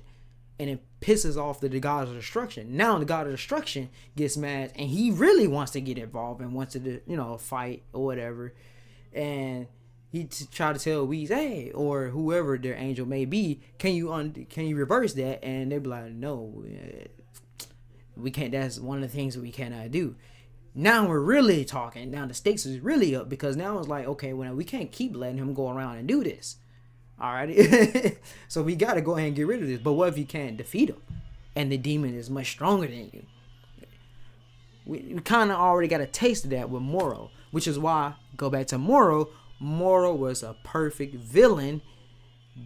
A: and it pisses off the God of Destruction. Now the God of Destruction gets mad, and he really wants to get involved and wants to fight or whatever, and he try to tell Whis, hey, or whoever their angel may be, can you reverse that? And they be like, no, we can't. That's one of the things that we cannot do. Now we're really talking. Now the stakes is really up, because now it's like, okay, well, we can't keep letting him go around and do this. Alrighty. So we got to go ahead and get rid of this. But what if you can't defeat him? and the demon is much stronger than you. We kind of already got a taste of that with Moro, which is why, go back to Moro. Moro was a perfect villain,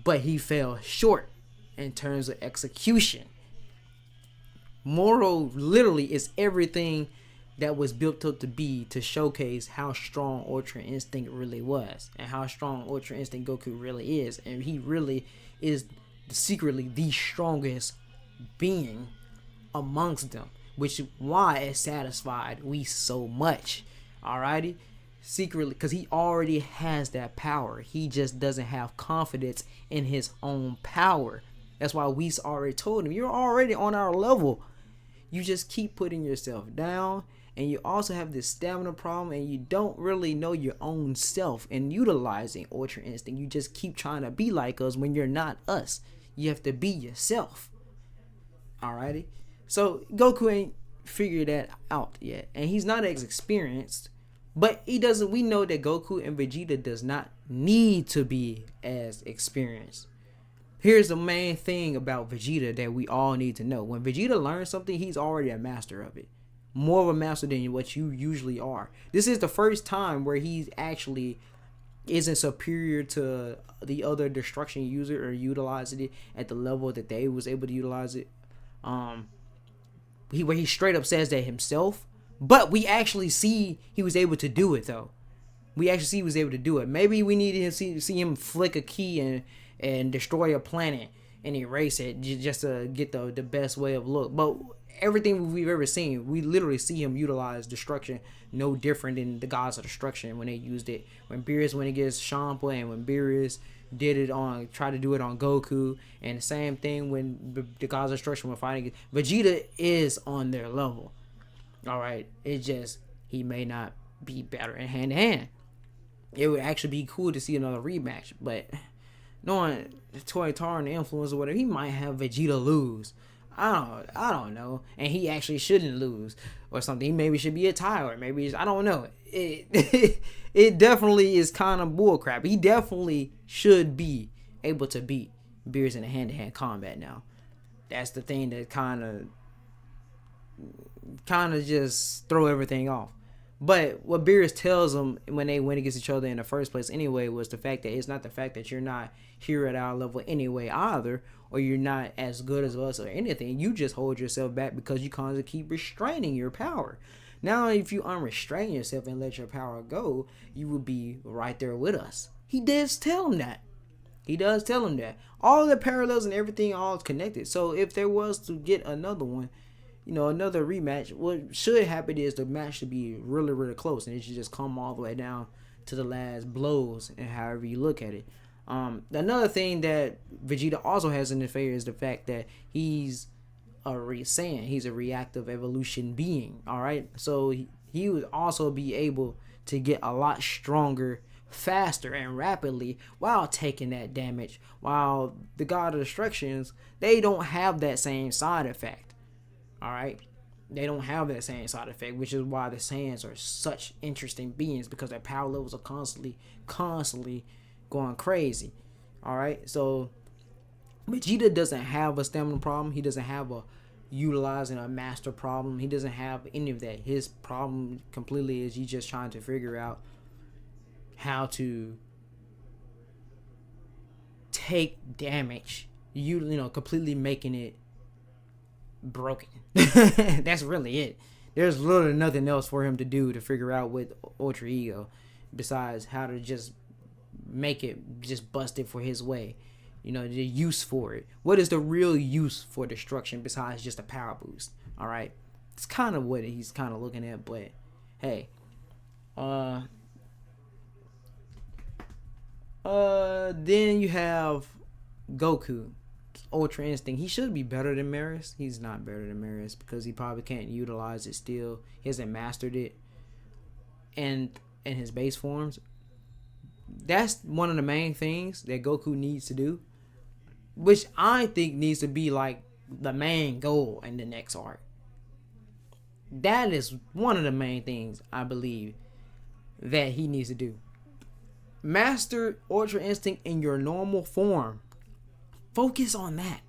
A: but he fell short in terms of execution. Moro literally is everything that was built up to be, to showcase how strong Ultra Instinct really was and how strong Ultra Instinct Goku really is. And he really is secretly the strongest being amongst them, which is why it satisfied we so much. Alrighty? Secretly, because he already has that power. He just doesn't have confidence in his own power. That's why we already told him, you're already on our level. You just keep putting yourself down, and you also have this stamina problem, and you don't really know your own self and utilizing Ultra Instinct. You just keep trying to be like us when you're not us. You have to be yourself. Alrighty? So Goku ain't figured that out yet, and he's not as experienced, but he doesn't. We know that Goku and Vegeta does not need to be as experienced. Here's the main thing about Vegeta that we all need to know. When Vegeta learns something, he's already a master of it. More of a master than what you usually are. This is the first time where he actually isn't superior to the other destruction user or utilizing it at the level that they was able to utilize it. Where he straight up says that himself. But we actually see he was able to do it, though. We actually see he was able to do it. Maybe we needed to see him flick a key and destroy a planet and erase it just to get the best way of look. But everything we've ever seen, we literally see him utilize destruction no different than the Gods of Destruction when they used it. When Beerus went against Champa, and when Beerus tried to do it on Goku, and the same thing when the Gods of Destruction were fighting. Vegeta is on their level. Alright, it's just he may not be better in hand to hand. It would actually be cool to see another rematch, but knowing Toyotar and the influence or whatever, he might have Vegeta lose. I don't know, and he actually shouldn't lose or something. He maybe should be a tie, or maybe I don't know. It definitely is kind of bullcrap. He definitely should be able to beat Beerus in a hand-to-hand combat now. That's the thing that kind of just throw everything off. But what Beerus tells them when they went against each other in the first place anyway was the fact that it's not the fact that you're not here at our level anyway either, or you're not as good as us or anything. You just hold yourself back because you constantly keep restraining your power. Now, if you unrestrain yourself and let your power go, you will be right there with us. He does tell him that. He does tell him that. All the parallels and everything all is connected. So if there was to get another one, another rematch, what should happen is the match should be really, really close, and it should just come all the way down to the last blows, and however you look at it. Another thing that Vegeta also has in his favor is the fact that he's a Saiyan. He's a reactive evolution being. All right, so he would also be able to get a lot stronger, faster, and rapidly while taking that damage. While the God of Destructions, they don't have that same side effect. Alright, they don't have that same side effect, which is why the Saiyans are such interesting beings, because their power levels are constantly going crazy. Alright, so Vegeta doesn't have a stamina problem. He doesn't have a utilizing a master problem. He doesn't have any of that. His problem completely is he's just trying to figure out how to take damage, completely making it broken. That's really it. There's literally nothing else for him to do to figure out with Ultra Ego besides how to just make it just bust it for his way. The use for it. What is the real use for destruction besides just a power boost? Alright, it's kind of what he's kind of looking at. But hey, then you have Goku, Ultra Instinct. He should be better than Maris. He's not better than Maris because he probably can't utilize it still. He hasn't mastered it. And in his base forms, that's one of the main things that Goku needs to do, which I think needs to be like the main goal in the next arc. That is one of the main things I believe that he needs to do. Master Ultra Instinct in your normal form. Focus on that.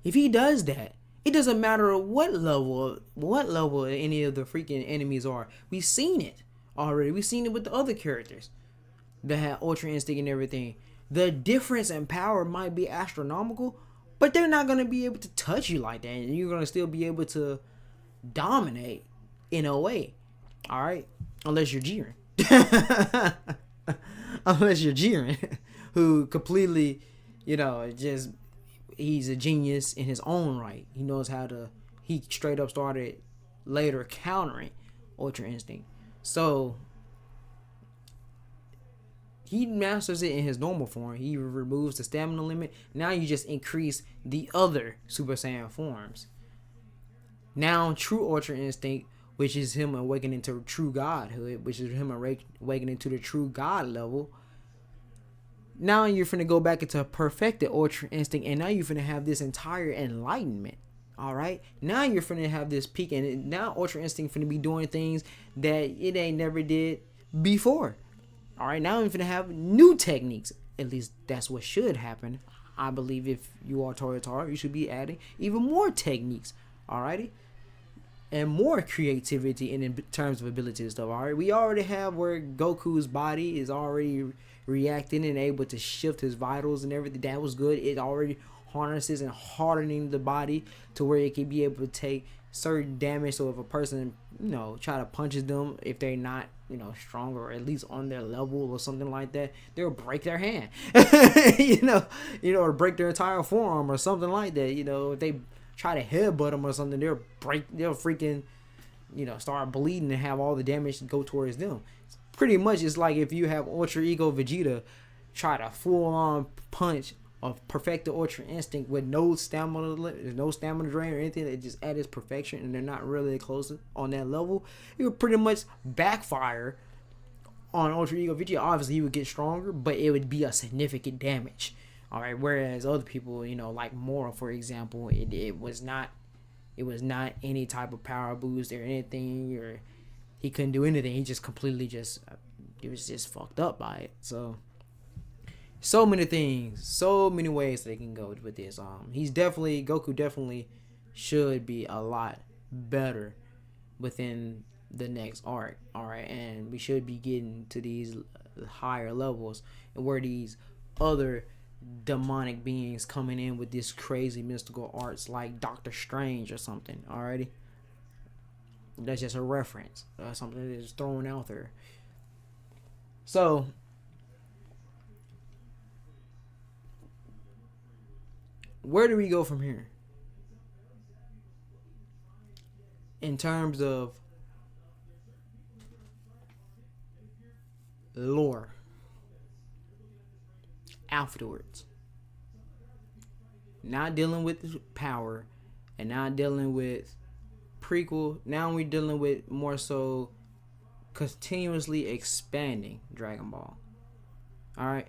A: If he does that, It doesn't matter what level any of the freaking enemies are. We've seen it already. We've seen it with the other characters that had Ultra Instinct and everything. The difference in power might be astronomical, but they're not gonna be able to touch you like that, and you're gonna still be able to dominate in a way. All right, unless you're Jiren. Unless you're Jiren, who completely, just he's a genius in his own right. He knows how to. He straight up started later countering Ultra Instinct, so he masters it in his normal form. He removes the stamina limit. Now you just increase the other Super Saiyan forms. Now true Ultra Instinct, which is him awakening to true godhood, which is him awakening to the true god level. Now you're finna go back into perfected Ultra Instinct, and now you're finna have this entire enlightenment. All right, now you're finna have this peak, and now Ultra Instinct finna be doing things that it ain't never did before. All right, now I'm finna have new techniques. At least that's what should happen. I believe if you are Toyotar, you should be adding even more techniques. Alrighty, and more creativity in terms of ability and stuff. All right, we already have where Goku's body is already reacting and able to shift his vitals and everything. That was good. It already harnesses and hardening the body to where it can be able to take certain damage. So if a person, try to punches them, if they're not, stronger or at least on their level or something like that, they'll break their hand. Or break their entire forearm or something like that. If they try to headbutt them or something, they'll freaking, start bleeding and have all the damage go towards them. Pretty much, it's like if you have Ultra Ego Vegeta try to full on punch of perfected Ultra Instinct with no stamina drain or anything, that just at its perfection, and they're not really close on that level, it would pretty much backfire on Ultra Ego Vegeta. Obviously, he would get stronger, but it would be a significant damage. All right, whereas other people, like Mora, for example, it was not any type of power boost or anything, or he couldn't do anything. He just completely he was just fucked up by it. So many things, so many ways they can go with this. Goku definitely should be a lot better within the next arc. All right, and we should be getting to these higher levels, and where these other demonic beings coming in with this crazy mystical arts like Doctor Strange or something. Alrighty, that's just a reference, something that is thrown out there. So where do we go from here in terms of lore afterwards? Not dealing with power and not dealing with prequel. Now we're dealing with more so continuously expanding Dragon Ball. Alright,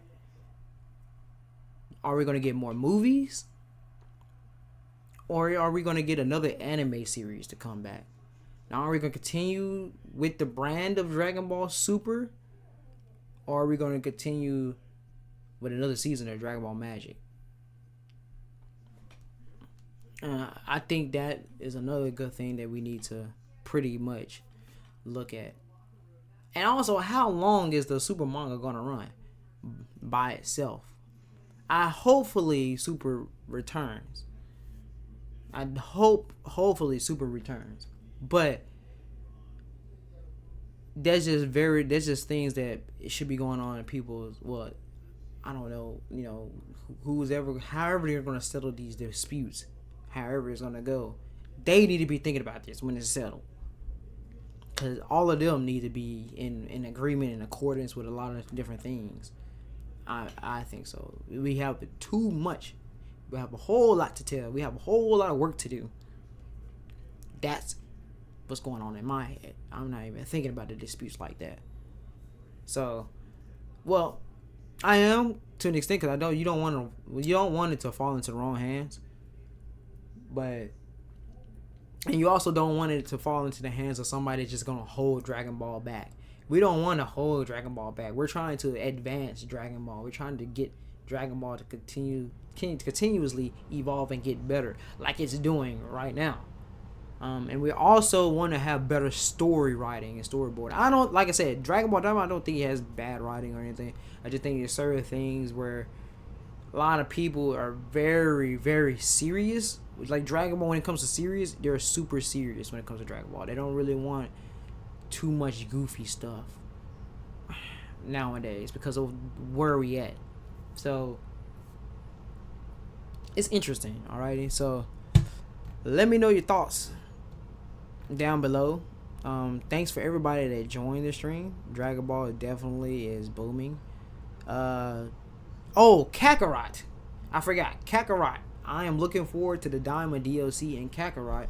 A: are we going to get more movies, or are we going to get another anime series to come back? Now, are we going to continue with the brand of Dragon Ball Super, or are we going to continue with another season of Dragon Ball Magic? I think that is another good thing that we need to pretty much look at. And also, how long is the Super manga going to run by itself? Hopefully Super returns. Hopefully Super returns. But that's just things that should be going on in people's, I don't know, however they're going to settle these disputes, however it's going to go, they need to be thinking about this when it's settled. Because all of them need to be in agreement, in accordance with a lot of different things. I think so. We have too much. We have a whole lot to tell. We have a whole lot of work to do. That's what's going on in my head. I'm not even thinking about the disputes like that. So, well, I am to an extent, because I know you don't want it to fall into the wrong hands. And you also don't want it to fall into the hands of somebody that's just gonna hold Dragon Ball back. We don't want to hold Dragon Ball back. We're trying to advance Dragon Ball. We're trying to get Dragon Ball to continuously evolve and get better, like it's doing right now. And we also want to have better story writing and storyboard. I don't, like I said, Dragon Ball Daima, I don't think it has bad writing or anything. I just think there's certain things where a lot of people are very, very serious. Like Dragon Ball, when it comes to serious, they're super serious when it comes to Dragon Ball. They don't really want too much goofy stuff nowadays because of where we at. So it's interesting. Alrighty, so let me know your thoughts down below. Thanks for everybody that joined the stream. Dragon Ball definitely is booming. Kakarot. I forgot. Kakarot. I am looking forward to the Daima DLC in Kakarot.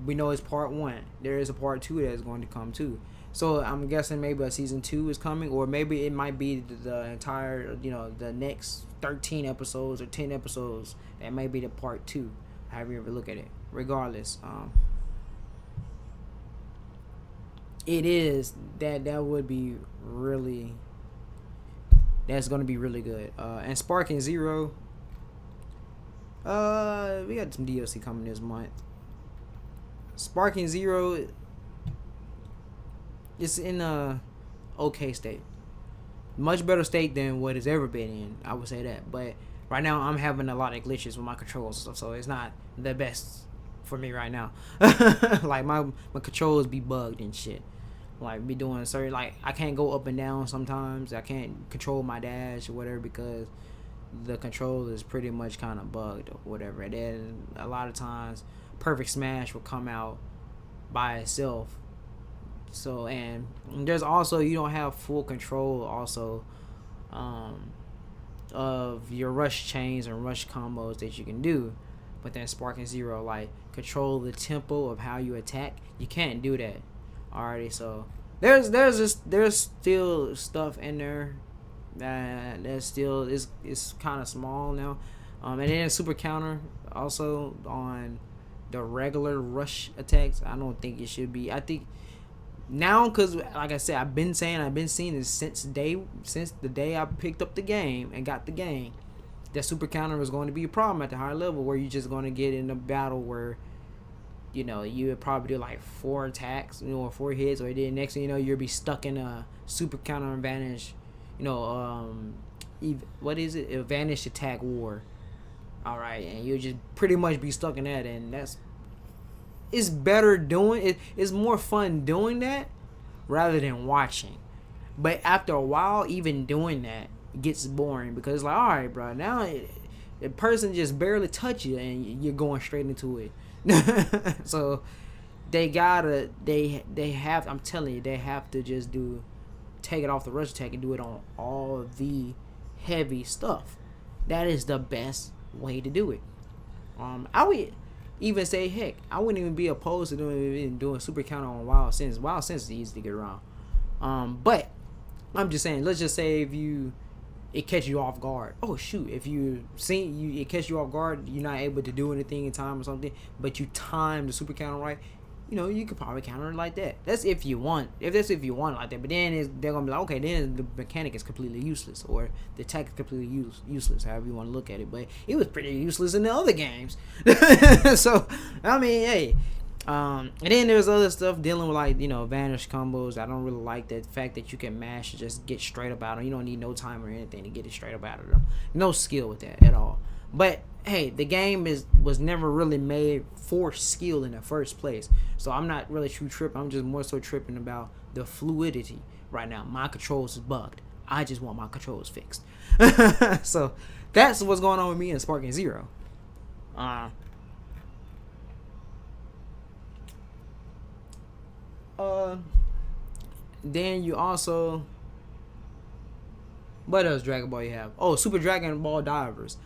A: We know it's part 1. There is a part 2 that is going to come too. So I'm guessing maybe a season 2 is coming, or maybe it might be the entire, the next 13 episodes or 10 episodes. That may be the part 2. However you ever look at it. Regardless, it is that would be really. That's gonna be really good. And Sparking Zero. We got some DLC coming this month. Sparking Zero is in a okay state, much better state than what it's ever been in. I would say that, but right now I'm having a lot of glitches with my controls and stuff, so it's not the best for me right now. Like my controls be bugged and shit. Like be doing certain, like I can't go up and down sometimes. I can't control my dash or whatever because the control is pretty much kind of bugged or whatever. And then a lot of times Perfect Smash will come out by itself. So, and there's also, you don't have full control also of your rush chains and rush combos that you can do. But then Sparking Zero, like, control the tempo of how you attack. You can't do that. Alrighty, so there's still stuff in there that still is kind of small now. And then Super Counter also on the regular rush attacks. I don't think it should be. I think now, because like I said, I've been seeing this since the day I picked up the game and got the game, that Super Counter was going to be a problem at the higher level, where you're just going to get in a battle where you would probably do like 4 attacks, or 4 hits, or then next thing you know, you'll be stuck in a Super Counter advantage, what is it? Advantage attack war. Alright, and you'll just pretty much be stuck in that, and it's better doing it. It's more fun doing that rather than watching. But after a while, even doing that gets boring, because it's like, alright, bro, now the person just barely touch you and you're going straight into it. So they have, I'm telling you, they have to just take it off the rush attack and do it on all the heavy stuff. That is the best way to do it. I would even say, heck, I wouldn't even be opposed to doing Super Counter on Wild Sense. Wild Sense is easy to get around. But I'm just saying, let's just say if it catch you off guard. Oh shoot! If it catch you off guard, you're not able to do anything in time or something, but you time the Super Counter right. You could probably counter it like that. That's if you want. If you want it like that. But then they're gonna be like, okay, then the mechanic is completely useless, or the attack is completely useless. However you want to look at it. But it was pretty useless in the other games. So I mean, hey. And then there's other stuff dealing with vanish combos. I don't really like the fact that you can mash and just get straight up out of them. You don't need no time or anything to get it straight up out of them. No skill with that at all. But hey, the game was never really made for skill in the first place. So I'm not really too tripping. I'm just more so tripping about the fluidity right now. My controls is bugged. I just want my controls fixed. So that's what's going on with me in Sparking Zero. Then you also, what else Dragon Ball you have? Oh, Super Dragon Ball Divers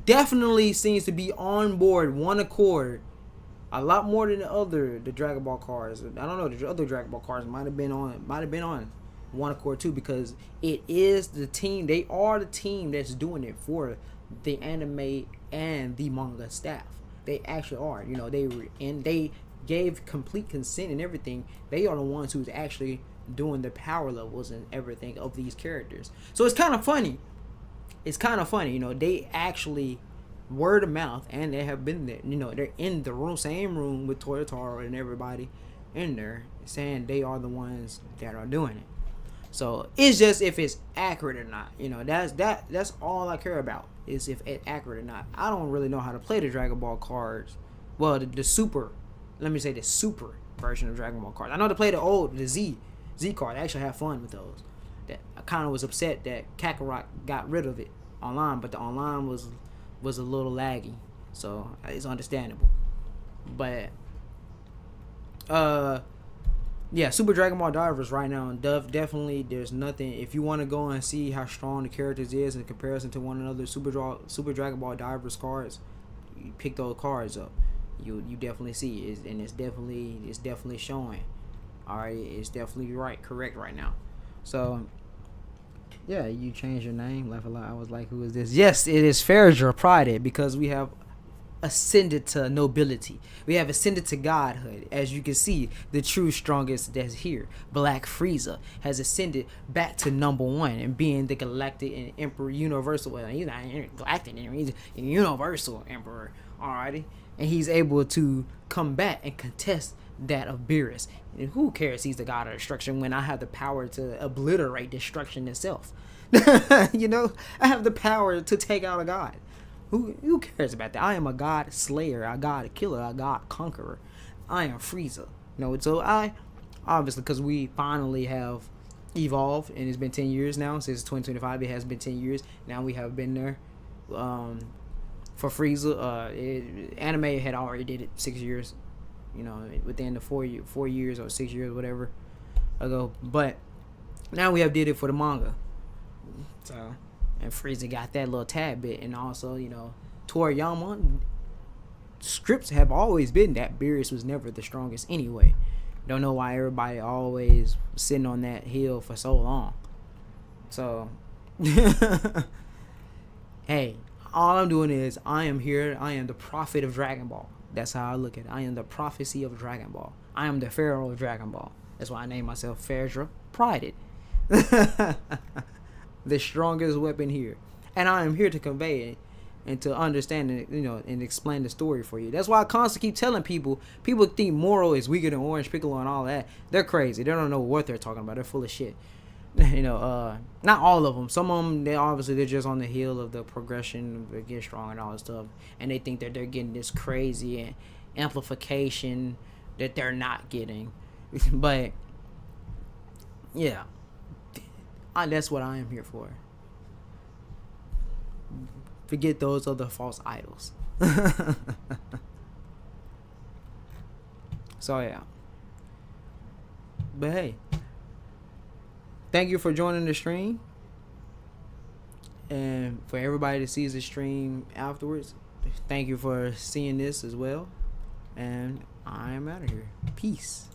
A: definitely seems to be on board, one accord, a lot more than the Dragon Ball cards. I don't know, the other Dragon Ball cards might have been on one accord too, because it is the team. They are the team that's doing it for the anime and the manga staff. They actually are. They gave complete consent and everything. They are the ones who's actually doing the power levels and everything of these characters. So it's kind of funny
B: it's kind of funny, they actually word of mouth, and they have been there. They're in the room, same room with Toyotaro and everybody in there, saying they are the ones that are doing it. So it's just if it's accurate or not. That's all I care about, is if it's accurate or not. I don't really know how to play the Dragon Ball cards. Well, the super, let me say the super version of Dragon Ball cards. I know to play the Z card. I actually have fun with those. That I kind of was upset that Kakarot got rid of it online, but the online was a little laggy, so it's understandable. But yeah, Super Dragon Ball Divers right now, definitely there's nothing. If you want to go and see how strong the characters is in comparison to one another, Super Dragon Ball Divers cards, you pick those cards up, you definitely see it, and it's definitely showing. All right, it's definitely correct right now. So yeah, you changed your name. Laugh a lot. I was like, who is this? Yes, it is Faradra Prided, because we have ascended to nobility. We have ascended to godhood. As you can see, the true strongest that's here, Black Frieza, has ascended back to number one and being the galactic and emperor universal. Well, he's not galactic anymore, he's a universal emperor. Alrighty. And he's able to combat and contest that of Beerus. And who cares, he's the god of destruction, when I have the power to obliterate destruction itself. I have the power to take out a god. Who cares about that? I am a god slayer, a god killer, a god conqueror. I am Frieza. So I, obviously, because we finally have evolved, and it's been 10 years now, since 2025, it has been 10 years. Now we have been there. For Frieza, anime had already did it 6 years, within the 4 years or 6 years, whatever, ago. But now we have did it for the manga. So, and Frieza got that little tad bit, and also, Toriyama scripts have always been that Beerus was never the strongest anyway. Don't know why everybody always sitting on that hill for so long. So, hey, all I'm doing is I am here. I am the prophet of Dragon Ball. That's how I look at it. I am the prophecy of Dragon Ball. I am the pharaoh of Dragon Ball. That's why I named myself Faradra Prided. The strongest weapon here. And I am here to convey it and to understand it, and explain the story for you. That's why I constantly keep telling people think Moro is weaker than Orange Piccolo and all that. They're crazy. They don't know what they're talking about. They're full of shit. Not all of them. Some of them, they're just on the heel of the progression, they get strong and all that stuff, and they think that they're getting this crazy amplification that they're not getting. But yeah, that's what I am here for. Forget those other false idols. So yeah. But hey, thank you for joining the stream. And for everybody that sees the stream afterwards, thank you for seeing this as well. And I am out of here. Peace.